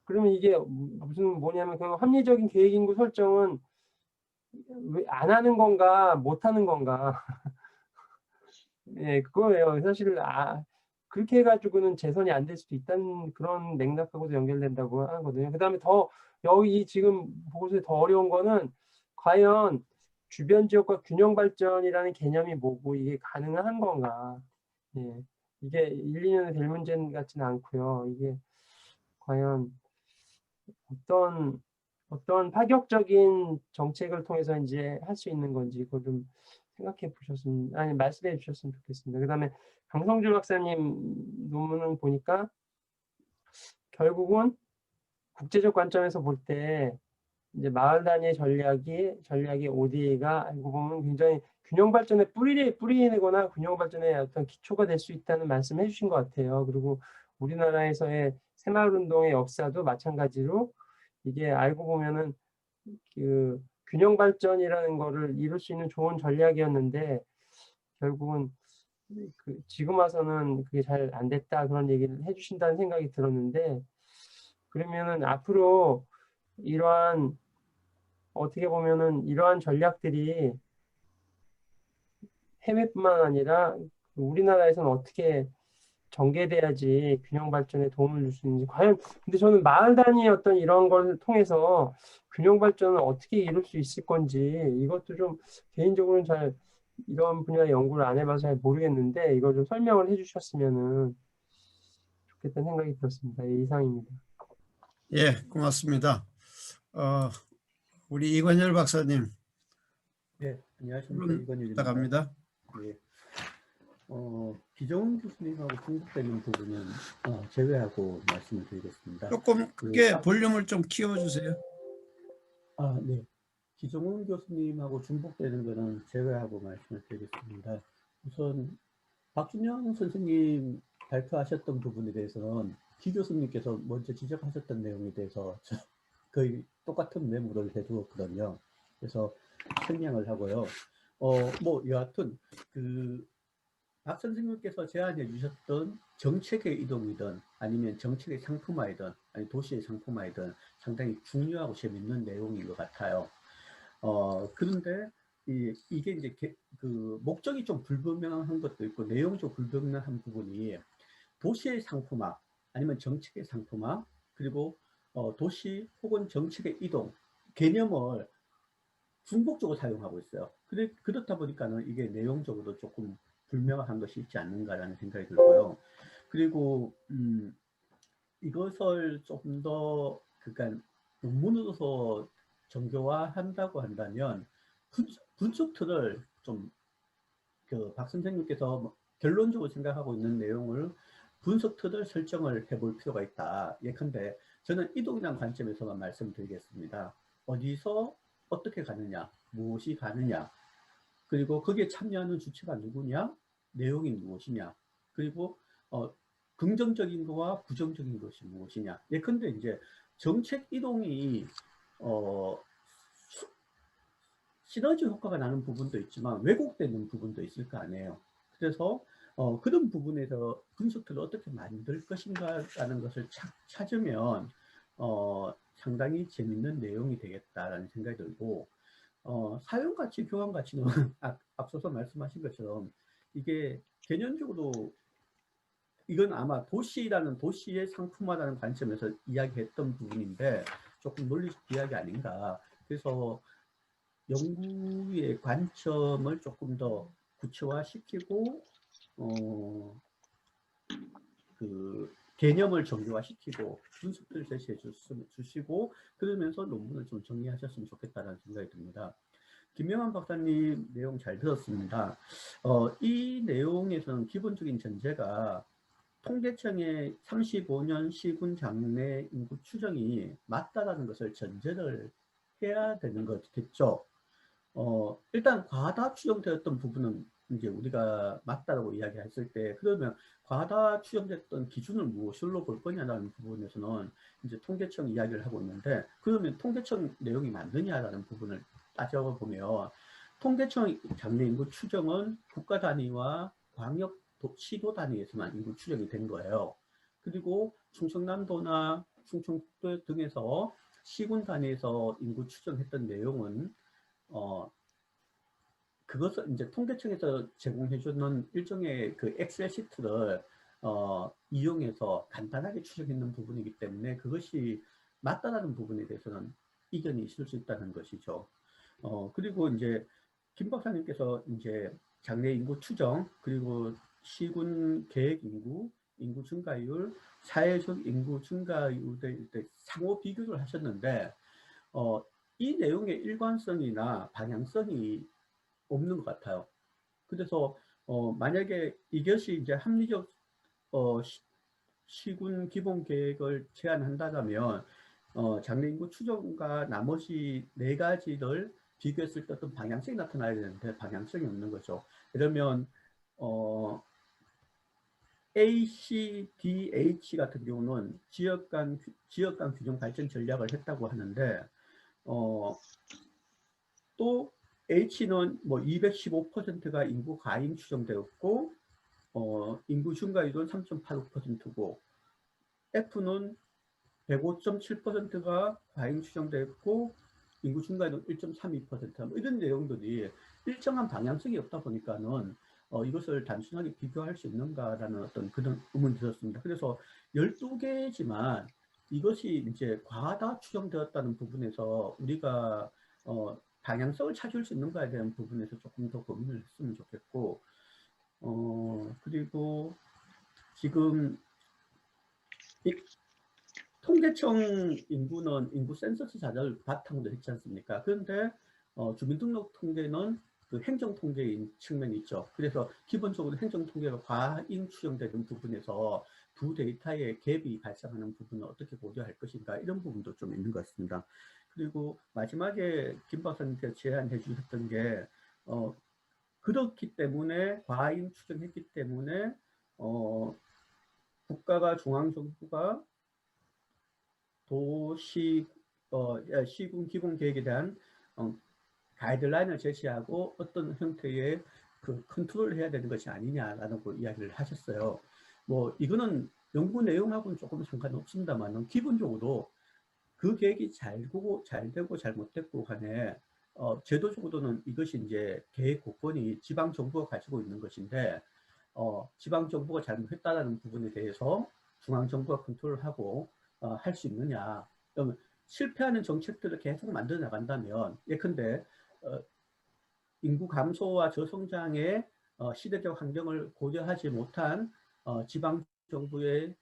그러면 이게 무슨 뭐냐면 그 합리적인 계획인구 설정은 왜 안 하는 건가 못 하는 건가? 예, 그거예요. 사실 그렇게 해가지고는 재선이 안 될 수도 있다는 그런 맥락하고도 연결된다고 하거든요. 그다음에 여기 지금 보고서에 더 어려운 거는 과연 주변 지역과 균형 발전이라는 개념이 뭐고 이게 가능한 건가? 예, 이게 1, 2년에 될 문제 같지는 않고요. 이게 과연 어떤 파격적인 정책을 통해서 이제 할 수 있는 건지 그걸 좀 말씀해 주셨으면 좋겠습니다. 그 다음에 강성주 박사님 논문을 보니까 결국은 국제적 관점에서 볼 때 이제 마을 단위의 전략이 ODA가 알고 보면 굉장히 균형 발전의 뿌리거나 균형 발전의 어떤 기초가 될 수 있다는 말씀해 주신 것 같아요. 그리고 우리나라에서의 새마을 운동의 역사도 마찬가지로 이게 알고 보면은 그 균형 발전이라는 거를 이룰 수 있는 좋은 전략이었는데 결국은 지금 와서는 그게 잘 안 됐다 그런 얘기를 해주신다는 생각이 들었는데 그러면은 앞으로 어떻게 보면은 이러한 전략들이 해외뿐만 아니라 우리나라에서는 어떻게 전개돼야지 균형 발전에 도움을 줄 수 있는지 과연 근데 저는 마을 단위의 어떤 이런 걸 통해서 균형 발전을 어떻게 이룰 수 있을 건지 이것도 좀 개인적으로는 잘 이런 분야 연구를 안 해봐서 잘 모르겠는데 이걸 좀 설명을 해주셨으면은 좋겠다는 생각이 들었습니다. 예, 이상입니다. 예, 고맙습니다. 우리 이관열 박사님 네, 안녕하십니까. 이건율입니다. 부탁합니다. 예. 기정훈 교수님하고 중복되는 부분은 제외하고 말씀을 드리겠습니다. 조금 크게 볼륨을 좀 키워주세요. 네. 기정훈 교수님하고 중복되는 것은 제외하고 말씀을 드리겠습니다. 우선 박준영 선생님 발표하셨던 부분에 대해서는 기 교수님께서 먼저 지적하셨던 내용에 대해서 거의 똑같은 메모를 해두었거든요. 그래서 설명을 하고요. 뭐 여하튼 박 선생님께서 제안해 주셨던 정책의 이동이든 아니면 정책의 상품화이든 아니 도시의 상품화이든 상당히 중요하고 재밌는 내용인 것 같아요. 그런데 이게 이제 그 목적이 좀 불분명한 것도 있고 내용이 좀 불분명한 부분이 도시의 상품화 아니면 정책의 상품화 그리고 도시 혹은 정책의 이동 개념을 중복적으로 사용하고 있어요. 그렇다 보니까는 이게 내용적으로 조금 불명확한 것이 있지 않는가라는 생각이 들고요. 그리고 이것을 조금 더 그러니까 논문으로서 정교화한다고 한다면 분석 틀을 좀 박 선생님께서 뭐 결론적으로 생각하고 있는 내용을 분석 틀을 설정을 해볼 필요가 있다. 예컨대 저는 이동이라는 관점에서만 말씀드리겠습니다. 어디서 어떻게 가느냐, 무엇이 가느냐, 그리고 거기에 참여하는 주체가 누구냐, 내용이 무엇이냐, 그리고 긍정적인 것과 부정적인 것이 무엇이냐. 예컨대 이제 정책 이동이 시너지 효과가 나는 부분도 있지만 왜곡되는 부분도 있을 거 아니에요. 그래서 그런 부분에서 분석들을 어떻게 만들 것인가라는 것을 찾으면 상당히 재밌는 내용이 되겠다라는 생각이 들고 사용가치, 교환가치는 앞서서 말씀하신 것처럼 이게 개념적으로 이건 아마 도시라는 도시의 상품화라는 관점에서 이야기했던 부분인데 조금 논리적 이야기 아닌가. 그래서 연구의 관점을 조금 더 구체화시키고 그 개념을 정교화시키고 분석들을 제시해 주시고 그러면서 논문을 좀 정리하셨으면 좋겠다는 생각이 듭니다. 김명환 박사님 내용 잘 들었습니다. 이 내용에서는 기본적인 전제가 통계청의 35년 시군 장래 인구 추정이 맞다라는 것을 전제를 해야 되는 거겠죠. 일단 과다 추정되었던 부분은 이제 우리가 맞다라고 이야기했을 때 그러면 과다 추정됐던 기준을 무엇으로 볼 거냐라는 부분에서는 이제 통계청 이야기를 하고 있는데 그러면 통계청 내용이 맞느냐라는 부분을 따져보면 통계청 장래 인구 추정은 국가 단위와 광역 시도 단위에서만 인구 추정이 된 거예요. 그리고 충청남도나 충청북도 등에서 시군 단위에서 인구 추정했던 내용은 그것을 이제 통계청에서 제공해주는 일종의 그 엑셀 시트를 이용해서 간단하게 추정했는 부분이기 때문에 그것이 맞다라는 부분에 대해서는 이견이 있을 수 있다는 것이죠. 그리고 이제 김 박사님께서 이제 장래 인구 추정 그리고 시군 계획 인구, 인구 증가율, 사회적 인구 증가율에 상호 비교를 하셨는데 이 내용의 일관성이나 방향성이 없는 것 같아요. 그래서 만약에 이것이 이제 합리적 시군 기본 계획을 제안한다면 장래 인구 추정과 나머지 4가지를 비교했을 때 어떤 방향성이 나타나야 되는데 방향성이 없는 거죠. 그러면 ACDH 같은 경우는 지역 간 균형 발전 전략을 했다고 하는데 또 H는 뭐 215%가 인구 과잉 추정되었고 인구 증가율은 3.85%고 F는 105.7%가 과잉 추정되었고 인구 증가율은 1.32%. 뭐 이런 내용들이 일정한 방향성이 없다 보니까는 이것을 단순하게 비교할 수 있는가라는 어떤 그런 의문이 들었습니다. 그래서 12개지만 이것이 이제 과다 추정되었다는 부분에서 우리가 방향성을 찾을 수 있는가에 대한 부분에서 조금 더 고민을 했으면 좋겠고 그리고 지금 통계청 인구는 인구 센서스 자료를 바탕으로 했지 않습니까? 그런데 주민등록 통계는 그 행정통계인 측면이 있죠. 그래서 기본적으로 행정통계가 과잉 추정되는 부분에서 두 데이터의 갭이 발생하는 부분을 어떻게 고려할 것인가 이런 부분도 좀 있는 것 같습니다. 그리고 마지막에 김 박사님께서 제안해 주셨던 게 그렇기 때문에 과잉 추정했기 때문에 국가가 중앙정부가 도시 시군 기본 계획에 대한 가이드라인을 제시하고 어떤 형태의 그 컨트롤을 해야 되는 것이 아니냐라는 거 이야기를 하셨어요. 뭐 이거는 연구 내용하고는 조금 상관없습니다만 기본적으로 그 계획이 잘 되고 잘못됐고 간에 제도적으로는 이것이 이제 계획 고건이 지방 정부가 가지고 있는 것인데 지방 정부가 잘못했다라는 부분에 대해서 중앙 정부가 컨트롤하고 할 수 있느냐. 그러면 실패하는 정책들을 계속 만들어 나간다면 예컨대 인구 감소와 저성장의 시대적 환경을 고려하지 못한 지방 정부의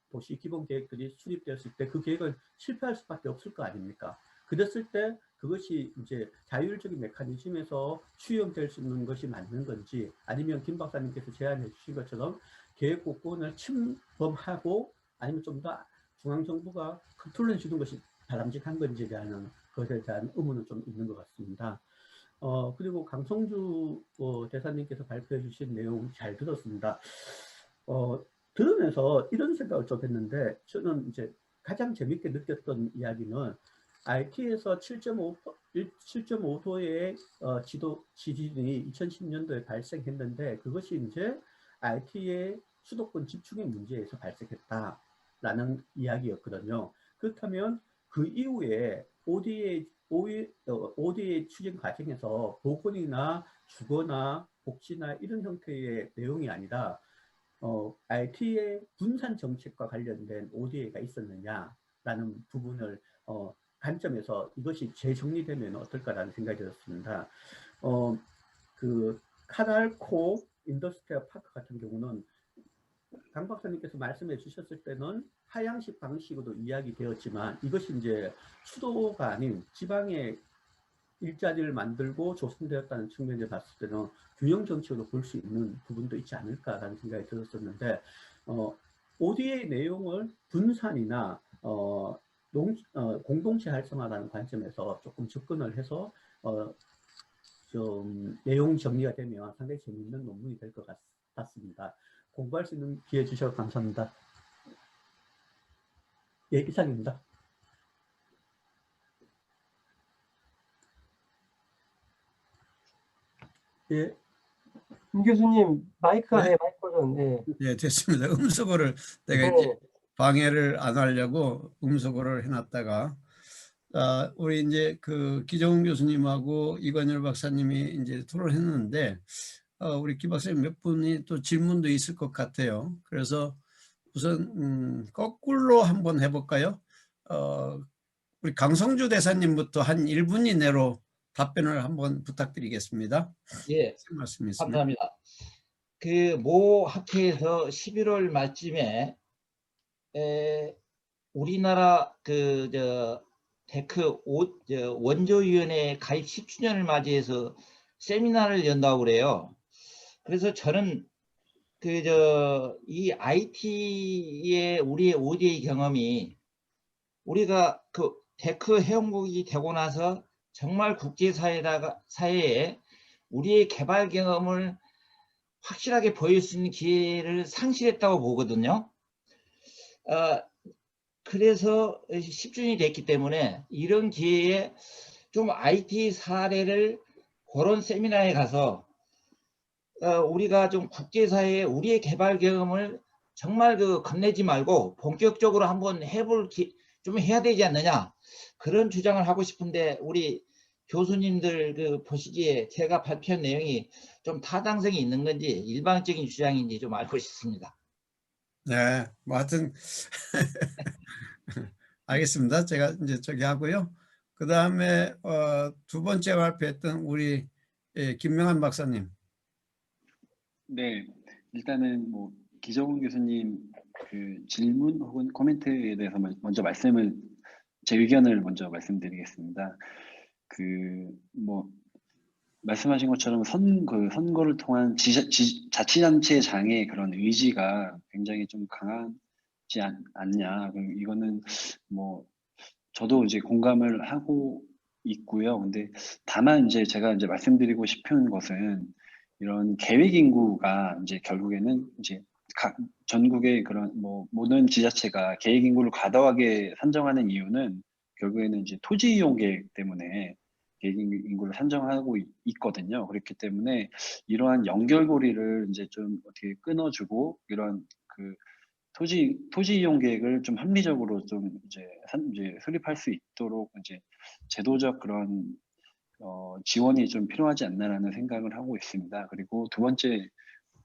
도시 기본 계획들이 수립되었을 때 그 계획은 실패할 수밖에 없을 거 아닙니까? 그랬을 때 그것이 이제 자율적인 메커니즘에서 수용될 수 있는 것이 맞는 건지 아니면 김 박사님께서 제안해 주신 것처럼 계획 고건을 침범하고 아니면 좀 더 중앙정부가 컨트롤해 주는 것이 바람직한 건지라는 것에 대한 의문은 좀 있는 것 같습니다. 그리고 강성주 대사님께서 발표해 주신 내용 잘 들었습니다. 들으면서 이런 생각을 좀 했는데 저는 이제 가장 재밌게 느꼈던 이야기는 IT에서 7.5도의 지진이 2010년도에 발생했는데 그것이 이제 IT의 수도권 집중의 문제에서 발생했다라는 이야기였거든요. 그렇다면 그 이후에 ODA 추진 과정에서 보건이나 주거나 복지나 이런 형태의 내용이 아니라 IT의 분산 정책과 관련된 ODA가 있었느냐라는 부분을 관점에서 이것이 재정리되면 어떨까라는 생각이 들었습니다. 그 카랄코 인더스트리얼 파크 같은 경우는 강 박사님께서 말씀해 주셨을 때는 하향식 방식으로 이야기되었지만 이것이 이제 수도가 아닌 지방에 일자리를 만들고 조성되었다는 측면에서 봤을 때는 균형 정책으로 볼 수 있는 부분도 있지 않을까라는 생각이 들었었는데 ODA 내용을 분산이나 공동체 활성화라는 관점에서 조금 접근을 해서 좀 내용 정리가 되면 상당히 재미있는 논문이 될 것 같습니다. 공부할 수 있는 기회 주셔서 감사합니다. 예, 이상입니다. 예. 김 교수님 마이크가 네. 마이크 버전. 네. 예, 됐습니다. 음소거를 내가 이제 방해를 안 하려고 음소거를 해놨다가 우리 이제 그 기정훈 교수님하고 이관열 박사님이 이제 토론했는데 우리 김 박사님 몇 분이 또 질문도 있을 것 같아요. 그래서 우선 거꾸로 한번 해볼까요? 우리 강성주 대사님부터 한 1분 이내로 답변을 한번 부탁드리겠습니다. 예, 말씀 있으면. 감사합니다. 그 모 학회에서 11월 말쯤에 우리나라 데크 원조위원회 가입 10주년을 맞이해서 세미나를 연다고 그래요. 그래서 저는 이 IT의 우리의 ODA 경험이 우리가 그 데크 회원국이 되고 나서 정말 국제사회에 우리의 개발 경험을 확실하게 보일 수 있는 기회를 상실했다고 보거든요. 그래서 10주년이 됐기 때문에 이런 기회에 좀 IT 사례를 그런 세미나에 가서 우리가 좀 국제사회에 우리의 개발 경험을 정말 겁내지 말고 본격적으로 한번 좀 해야 되지 않느냐, 그런 주장을 하고 싶은데 우리 교수님들 보시기에 제가 발표한 내용이 좀 타당성이 있는 건지 일방적인 주장인지 좀 알고 싶습니다. 네, 뭐 하여튼 알겠습니다. 제가 이제 저기 하고요. 그 다음에 두 번째 발표했던 우리 김명환 박사님. 네, 일단은 뭐 기정훈 교수님 그 질문 혹은 코멘트에 대해서 먼저 제 의견을 먼저 말씀드리겠습니다. 뭐 말씀하신 것처럼 선거를 통한 자치단체의 장의 그런 의지가 굉장히 좀 강하지 않냐. 이거는 뭐 저도 이제 공감을 하고 있고요. 근데 다만 이제 제가 이제 말씀드리고 싶은 것은 이런 계획 인구가 이제 결국에는 이제 전국의 그런 뭐 모든 지자체가 계획 인구를 과도하게 산정하는 이유는 결국에는 이제 토지 이용 계획 때문에 계획 인구를 산정하고 있거든요. 그렇기 때문에 이러한 연결고리를 이제 좀 어떻게 끊어주고 이런 그 토지 이용 계획을 좀 합리적으로 좀 이제 수립할 수 있도록 이제 제도적 그런 지원이 좀 필요하지 않나라는 생각을 하고 있습니다. 그리고 두 번째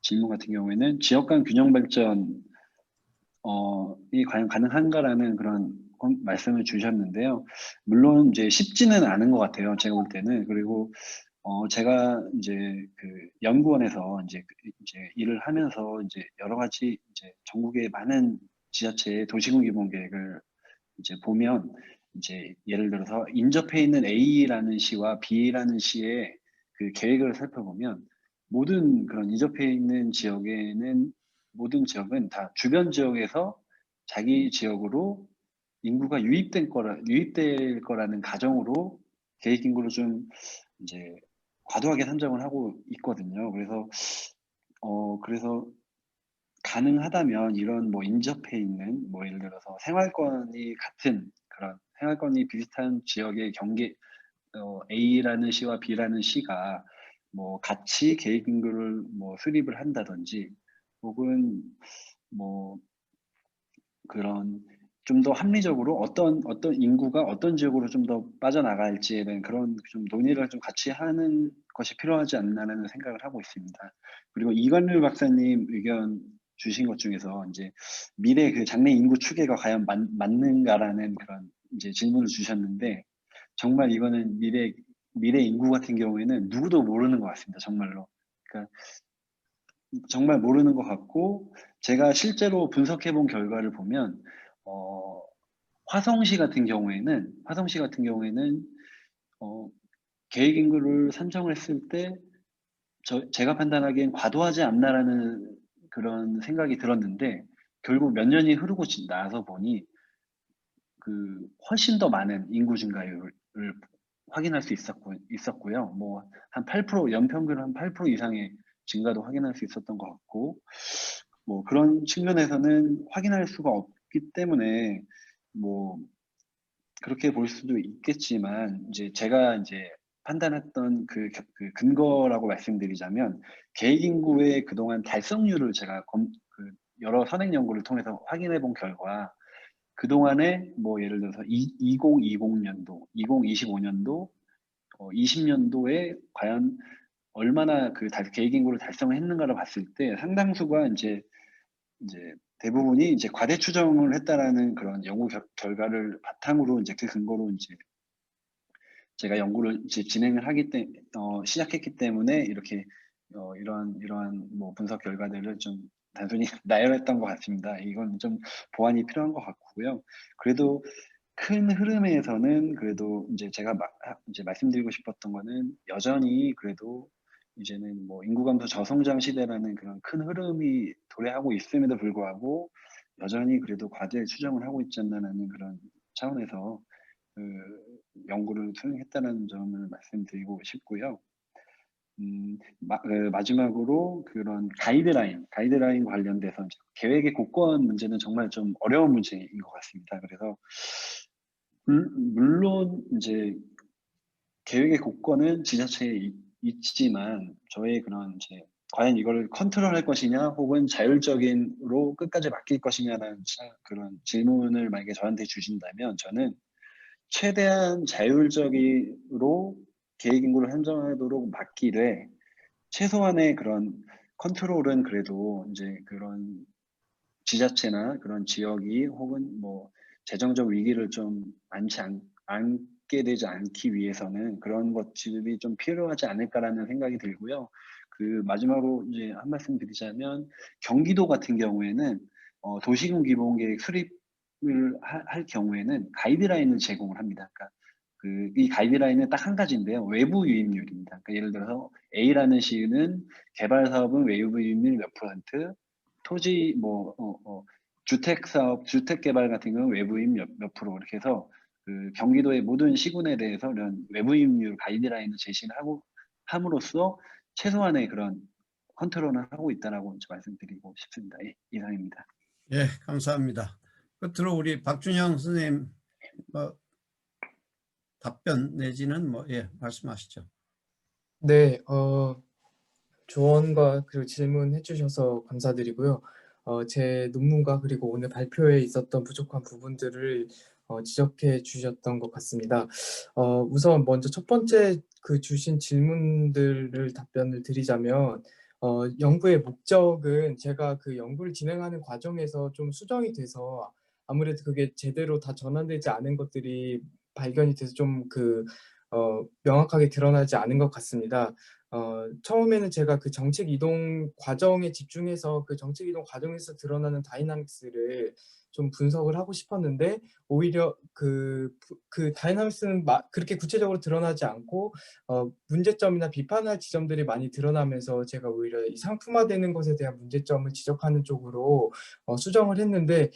질문 같은 경우에는 지역 간 균형 발전 이 과연 가능한가라는 그런 말씀을 주셨는데요. 물론 이제 쉽지는 않은 것 같아요. 제가 볼 때는. 그리고 제가 이제 그 연구원에서 이제 일을 하면서 이제 여러 가지 이제 전국의 많은 지자체의 도시군 기본 계획을 이제 보면 이제 예를 들어서 인접해 있는 A라는 시와 B라는 시의 그 계획을 살펴보면 모든 그런 인접해 있는 지역에는 모든 지역은 다 주변 지역에서 자기 지역으로 인구가 유입될 거라는 가정으로 계획 인구를 좀 이제 과도하게 산정을 하고 있거든요. 그래서 가능하다면 이런 뭐 인접해 있는 뭐 예를 들어서 생활권이 비슷한 지역의 A라는 시와 B라는 시가 뭐 같이 계획 인구를 뭐 수립을 한다든지 혹은 뭐 그런 좀 더 합리적으로 어떤 인구가 어떤 지역으로 좀 더 빠져나갈지에 대한 그런 좀 논의를 좀 같이 하는 것이 필요하지 않나라는 생각을 하고 있습니다. 그리고 이관률 박사님 의견 주신 것 중에서 이제 미래 그 장래 인구 추계가 과연 맞는가라는 그런 이제 질문을 주셨는데 정말 이거는 미래 인구 같은 경우에는 누구도 모르는 것 같습니다. 정말로. 그러니까 정말 모르는 것 같고 제가 실제로 분석해 본 결과를 보면 화성시 같은 경우에는 계획 인구를 산정을 했을 때 제가 판단하기엔 과도하지 않나라는 그런 생각이 들었는데 결국 몇 년이 흐르고 나서 보니 그 훨씬 더 많은 인구 증가율을 확인할 수 있었고요. 뭐 한 8% 연평균 한 8% 이상의 증가도 확인할 수 있었던 것 같고 뭐 그런 측면에서는 확인할 수가 없기 때문에 뭐 그렇게 볼 수도 있겠지만 이제 제가 이제 판단했던 그 근거라고 말씀드리자면 계획 인구의 그동안 달성률을 제가 여러 선행 연구를 통해서 확인해 본 결과 그동안에 뭐 예를 들어서 2020년도, 2025년도, 20년도에 과연 얼마나 계획 인구를 달성했는가를 봤을 때 상당수가 이제 대부분이 이제 과대 추정을 했다라는 그런 연구 결과를 바탕으로 이제 그 근거로 이제 제가 연구를 이제 시작했기 때문에 이렇게 이러한 뭐 분석 결과들을 좀 단순히 나열했던 것 같습니다. 이건 좀 보완이 필요한 것 같고요. 그래도 큰 흐름에서는 그래도 이제 제가 이제 말씀드리고 싶었던 거는 여전히 그래도 이제는 뭐 인구 감소 저성장 시대라는 그런 큰 흐름이 도래하고 있음에도 불구하고 여전히 그래도 과대 추정을 하고 있지 않나라는 그런 차원에서 그 연구를 수행했다는 점을 말씀드리고 싶고요. 마지막으로 그런 가이드라인 관련돼서 이제 계획의 곡권 문제는 정말 좀 어려운 문제인 것 같습니다. 그래서 물론 이제 계획의 곡권은 지자체에 있지만 저의 그런 이제 과연 이걸 컨트롤할 것이냐 혹은 자율적인으로 끝까지 맡길 것이냐라는 그런 질문을 만약에 저한테 주신다면 저는 최대한 자율적으로 계획 인구를 한정하도록 맡기되 최소한의 그런 컨트롤은 그래도 이제 그런 지자체나 그런 지역이 혹은 뭐 재정적 위기를 좀 않게 되지 않기 위해서는 그런 것들이 좀 필요하지 않을까라는 생각이 들고요. 마지막으로 이제 한 말씀 드리자면 경기도 같은 경우에는 도시군 기본계획 수립을 할 경우에는 가이드라인을 제공을 합니다. 그러니까 이 가이드라인은 딱 한 가지인데요. 외부 유입률입니다. 그러니까 예를 들어서 A라는 시는 개발 사업은 외부 유입률 몇 %, 토지 주택 사업, 주택 개발 같은 경우는 외부 유입 몇 프로 이렇게 해서 경기도의 모든 시군에 대해서 이런 외부 유입률 가이드라인을 제시를 함으로써 최소한의 그런 컨트롤을 하고 있다라고 말씀드리고 싶습니다. 예, 이상입니다. 예, 감사합니다. 끝으로 우리 박준영 선생님 답변 내지는 뭐 말씀하시죠. 네, 조언과 그리고 질문해 주셔서 감사드리고요. 제 논문과 그리고 오늘 발표에 있었던 부족한 부분들을 지적해 주셨던 것 같습니다. 우선 먼저 첫 번째 그 주신 질문들을 답변을 드리자면, 연구의 목적은 제가 그 연구를 진행하는 과정에서 좀 수정이 돼서 아무래도 그게 제대로 다 전환되지 않은 것들이 발견이 돼서 좀 명확하게 드러나지 않은 것 같습니다. 처음에는 제가 그 정책 이동 과정에 집중해서 그 정책 이동 과정에서 드러나는 다이나믹스를 좀 분석을 하고 싶었는데, 오히려 그 다이나믹스는 그렇게 구체적으로 드러나지 않고 문제점이나 비판할 지점들이 많이 드러나면서 제가 오히려 이 상품화되는 것에 대한 문제점을 지적하는 쪽으로 수정을 했는데,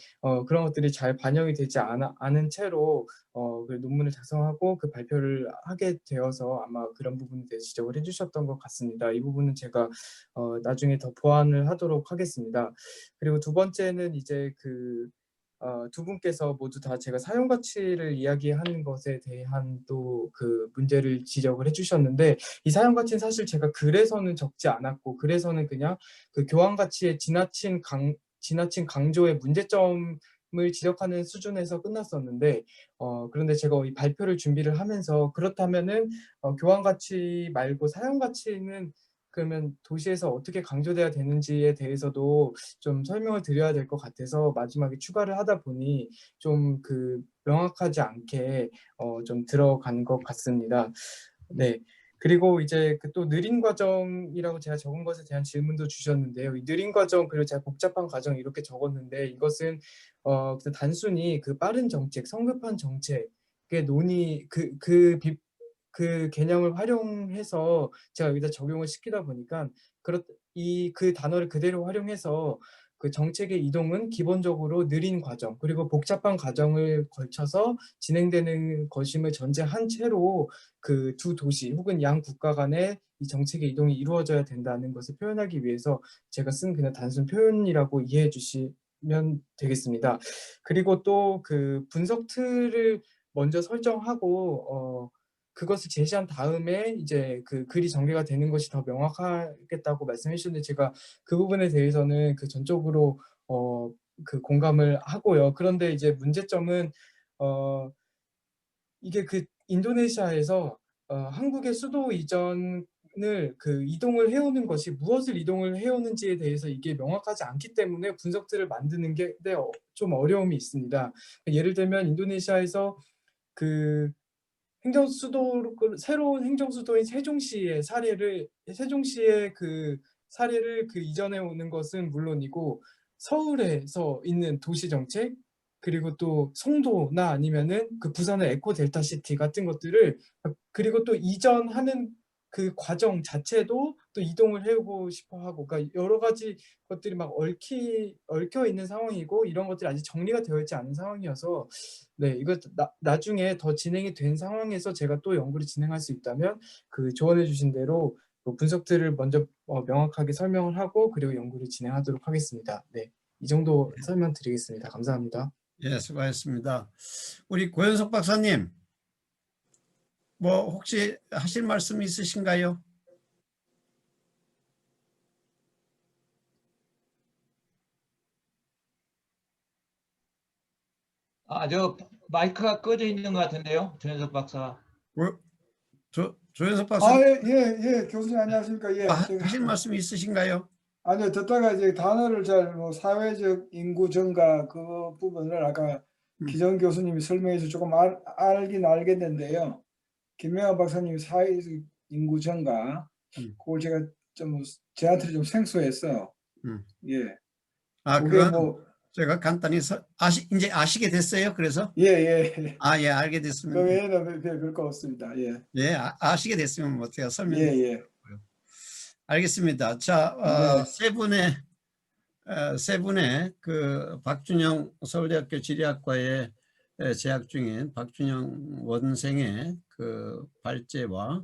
그런 것들이 잘 반영이 되지 않은 채로 그 논문을 작성하고 그 발표를 하게 되어서 아마 그런 부분에 대해서 지적을 해주셨던 것 같습니다. 이 부분은 제가 나중에 더 보완을 하도록 하겠습니다. 그리고 두 번째는 이제 두 분께서 모두 다 제가 사용 가치를 이야기하는 것에 대한 또 그 문제를 지적을 해주셨는데, 이 사용 가치는 사실 제가 글에서는 적지 않았고, 글에서는 그냥 그 교환 가치의 지나친 강조의 문제점을 지적하는 수준에서 끝났었는데, 그런데 제가 이 발표를 준비를 하면서 그렇다면은 교환 가치 말고 사용 가치는 그러면 도시에서 어떻게 강조돼야 되는지에 대해서도 좀 설명을 드려야 될 것 같아서 마지막에 추가를 하다 보니 좀 명확하지 않게 좀 들어간 것 같습니다. 네. 그리고 이제 또 느린 과정이라고 제가 적은 것에 대한 질문도 주셨는데요. 이 느린 과정 그리고 제가 복잡한 과정 이렇게 적었는데, 이것은 단순히 빠른 정책, 성급한 정책의 그 개념을 활용해서 제가 여기다 적용을 시키다 보니까 그 단어를 그대로 활용해서 그 정책의 이동은 기본적으로 느린 과정 그리고 복잡한 과정을 거쳐서 진행되는 것임을 전제한 채로 그 두 도시 혹은 양 국가 간의 이 정책의 이동이 이루어져야 된다는 것을 표현하기 위해서 제가 쓴 그냥 단순 표현이라고 이해해 주시면 되겠습니다. 그리고 또 그 분석 틀을 먼저 설정하고 그것을 제시한 다음에 이제 그 글이 전개가 되는 것이 더 명확하겠다고 말씀해 주셨는데, 제가 그 부분에 대해서는 전적으로 공감을 하고요. 그런데 이제 문제점은 이게 인도네시아에서 한국의 수도 이전을 이동을 해오는 것이 무엇을 이동을 해오는지에 대해서 이게 명확하지 않기 때문에 분석들을 만드는 게 좀 어려움이 있습니다. 예를 들면 인도네시아에서 새로운 행정수도인 세종시의 사례를 이전해 오는 것은 물론이고, 서울에서 있는 도시정책, 그리고 또 송도나 아니면은 부산의 에코델타시티 같은 것들을, 그리고 또 이전하는 그 과정 자체도 또 이동을 해오고 싶어 하고, 그러니까 여러 가지 것들이 막 얽혀 있는 상황이고, 이런 것들이 아직 정리가 되어 있지 않은 상황이어서, 네, 이거 나중에 더 진행이 된 상황에서 제가 또 연구를 진행할 수 있다면 조언해 주신 대로 분석들을 먼저 명확하게 설명을 하고 그리고 연구를 진행하도록 하겠습니다. 네, 이 정도 설명드리겠습니다. 감사합니다. 예, 수고하셨습니다. 우리 고현석 박사님, 뭐 혹시 하실 말씀 있으신가요? 저 마이크가 꺼져 있는 것 같은데요, 조현석 박사. 조현석 박사님, 예, 교수님 안녕하십니까? 예, 하실 말씀 있으신가요? 아니요, 듣다가 이제 단어를 사회적 인구 증가 그 부분을 아까 기정 교수님이 설명해서 조금 알긴 알겠는데요. 김명환 박사님이 사회적 인구 증가, 그걸 제가 저한테 좀 생소했어요. 예. 그게 그건 제가 간단히 이제 아시게 됐어요. 그래서 예. 예, 알게 그 됐으면 외에는 별 거 없습니다. 예. 예, 아시게 됐으면 뭐 제가 설명. 예. 알겠습니다. 자, 네. 세 분의 박준영 서울대학교 지리학과에 재학 중인 박준영 원생의 발제와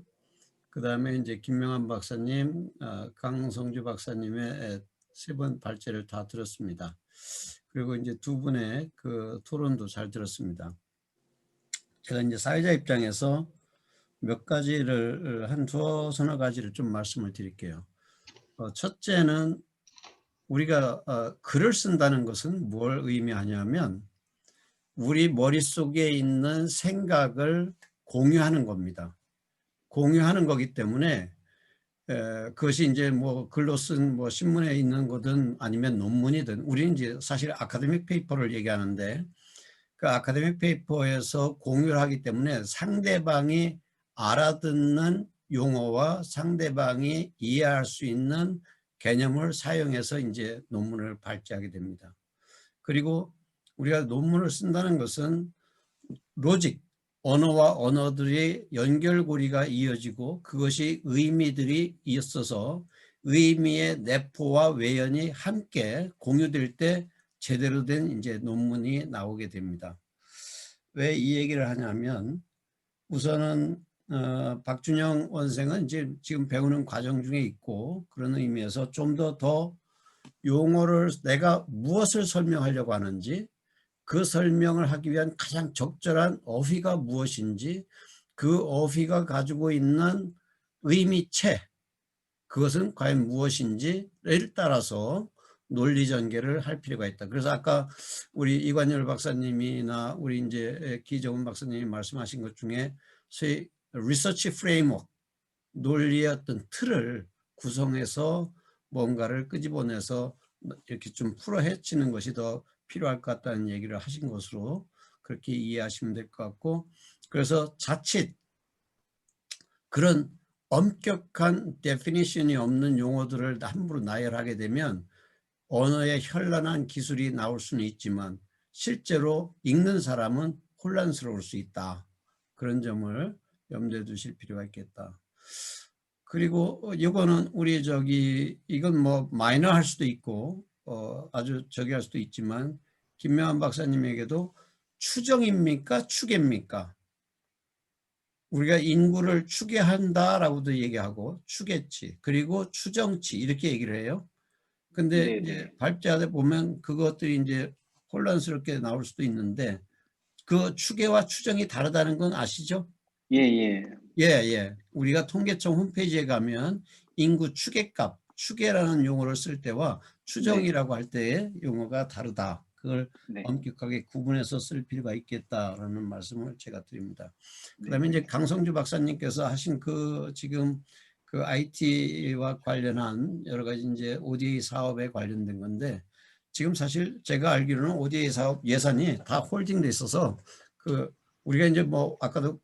그다음에 이제 김명환 박사님, 강성주 박사님의 세 번 발제를 다 들었습니다. 그리고 이제 두 분의 토론도 잘 들었습니다. 제가 이제 사회자 입장에서 몇 가지를 한 서너 가지를 좀 말씀을 드릴게요. 첫째는 우리가 글을 쓴다는 것은 뭘 의미하냐면 우리 머릿속에 있는 생각을 공유하는 겁니다. 공유하는 거기 때문에 그것이 이제 뭐 글로 쓴 뭐 신문에 있는 거든 아니면 논문이든 우리는 이제 사실 아카데믹 페이퍼를 얘기하는데 그 아카데믹 페이퍼에서 공유를 하기 때문에 상대방이 알아듣는 용어와 상대방이 이해할 수 있는 개념을 사용해서 이제 논문을 발제하게 됩니다. 그리고 우리가 논문을 쓴다는 것은 로직, 언어와 언어들의 연결고리가 이어지고 그것이 의미들이 있어서 의미의 내포와 외연이 함께 공유될 때 제대로 된 이제 논문이 나오게 됩니다. 왜 이 얘기를 하냐면 우선은 박준영 원생은 이제 지금 배우는 과정 중에 있고 그런 의미에서 좀 더 용어를 내가 무엇을 설명하려고 하는지 그 설명을 하기 위한 가장 적절한 어휘가 무엇인지 그 어휘가 가지고 있는 의미체 그것은 과연 무엇인지를 따라서 논리 전개를 할 필요가 있다. 그래서 아까 우리 이관열 박사님이나 우리 이제 기정훈 박사님이 말씀하신 것 중에 소위 리서치 프레임워크 논리의 어떤 틀을 구성해서 뭔가를 끄집어내서 이렇게 좀 풀어 헤치는 것이 더 필요할 것 같다는 얘기를 하신 것으로 그렇게 이해하시면 될 것 같고 그래서 자칫 그런 엄격한 데피니션이 없는 용어들을 함부로 나열하게 되면 언어의 현란한 기술이 나올 수는 있지만 실제로 읽는 사람은 혼란스러울 수 있다. 그런 점을 염두에 두실 필요가 있겠다. 그리고 이거는 우리 이건 뭐 마이너 할 수도 있고 아주 저기 할 수도 있지만 김명환 박사님에게도 추정입니까? 추계입니까? 우리가 인구를 추계한다라고도 얘기하고 추계치 그리고 추정치 이렇게 얘기를 해요. 근데 네네. 이제 발제하다 보면 그것들이 이제 혼란스럽게 나올 수도 있는데 그 추계와 추정이 다르다는 건 아시죠? 예. 예. 우리가 통계청 홈페이지에 가면 인구 추계값, 추계라는 용어를 쓸 때와 추정이라고 할 때의 용어가 다르다. 그걸 네. 엄격하게 구분해서 쓸 필요가 있겠다라는 말씀을 제가 드립니다. 네. 그다음에 이제 강성주 박사님께서 하신 지금 그 IT와 관련한 여러 가지 이제 ODA 사업에 관련된 건데 지금 사실 제가 알기로는 ODA 사업 예산이 다 홀딩돼 있어서 우리가 이제 뭐 아까도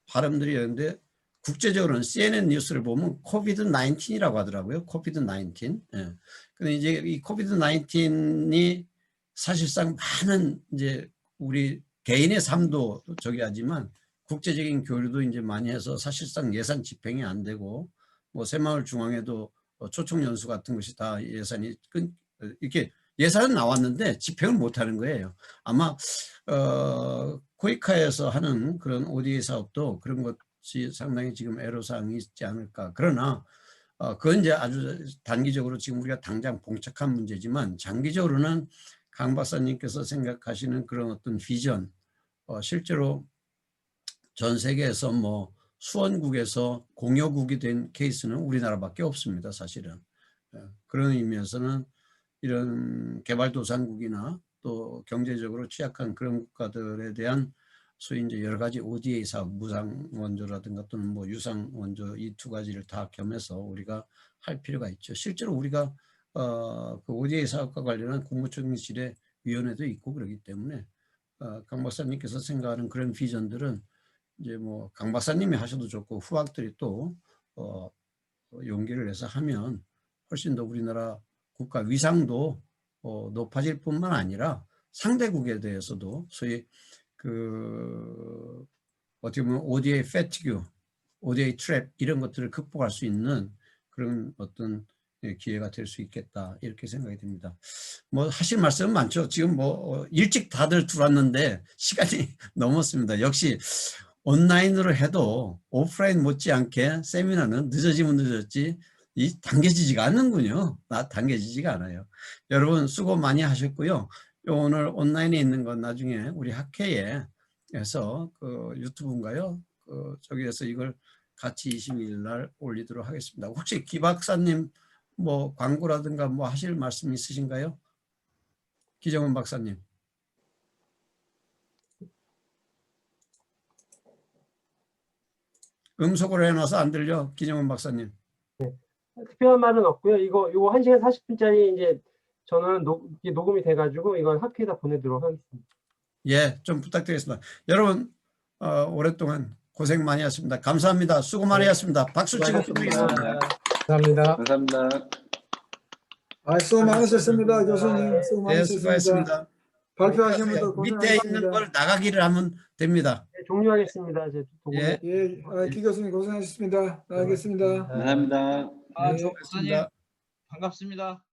발음들이 있는데 국제적으로는 CNN 뉴스를 보면 코비드 19이라고 하더라고요. 코비드 19. 예. 근데 이제 이 코비드 19이 사실상 많은 이제 우리 개인의 삶도 저기 하지만 국제적인 교류도 이제 많이 해서 사실상 예산 집행이 안 되고 뭐 새마을 중앙에도 초청 연수 같은 것이 다 예산이 이렇게 예산은 나왔는데 집행을 못 하는 거예요. 아마 코이카에서 하는 그런 ODA 사업도 그런 것이 상당히 지금 애로사항이 있지 않을까. 그러나 그건 이제 아주 단기적으로 지금 우리가 당장 봉착한 문제지만 장기적으로는 강 박사님께서 생각하시는 그런 어떤 비전 실제로 전 세계에서 뭐 수원국에서 공여국이 된 케이스는 우리나라밖에 없습니다. 사실은. 그런 의미에서는 이런 개발도상국이나 또 경제적으로 취약한 그런 국가들에 대한 소위 이제 여러 가지 ODA 사업, 무상 원조라든가 또는 뭐 유상 원조 이 두 가지를 다 겸해서 우리가 할 필요가 있죠. 실제로 우리가 그 ODA 사업과 관련한 국무총리실의 위원회도 있고 그렇기 때문에 강 박사님께서 생각하는 그런 비전들은 이제 뭐 강 박사님이 하셔도 좋고 후학들이 또 용기를 내서 하면 훨씬 더 우리나라 국가 위상도 높아질 뿐만 아니라 상대국에 대해서도 소위 어떻게 보면 ODA 패티그, ODA 트랩 이런 것들을 극복할 수 있는 그런 어떤 기회가 될 수 있겠다 이렇게 생각이 듭니다. 뭐 하실 말씀은 많죠. 지금 뭐 일찍 다들 들어왔는데 시간이 넘었습니다. 역시 온라인으로 해도 오프라인 못지않게 세미나는 늦어지면 늦었지 당겨지지가 않는군요. 당겨지지가 않아요. 여러분 수고 많이 하셨고요. 오늘 온라인에 있는 건 나중에 우리 학회에 해서 그 유튜브인가요? 저기에서 이걸 같이 22일 날 올리도록 하겠습니다. 혹시 기 박사님 뭐 광고라든가 뭐 하실 말씀 있으신가요? 기정원 박사님. 음속으로 해놔서 안 들려, 기정원 박사님. 특별한 말은 없고요. 이거 1시간 40분짜리 이제 저는 이게 녹음이 돼가지고 이걸 학회에다 보내도록 하겠습니다. 예, 좀 부탁드리겠습니다. 여러분 오랫동안 고생 많이 하셨습니다. 감사합니다. 수고 많이 하셨습니다. 박수 치고 끝내겠습니다. 감사합니다. 감사합니다. 수고 많으셨습니다. 교수님. 수고 네, 많으셨습니다. 수고하셨습니다. 발표하신 분들 밑에 있는 고생하셨습니다. 걸 나가기를 하면 됩니다. 네, 종료하겠습니다. 이제 녹음을. 예. 예, 기 교수님 고생하셨습니다. 나가겠습니다. 감사합니다. 아, 네, 조 박사님 고맙습니다. 반갑습니다.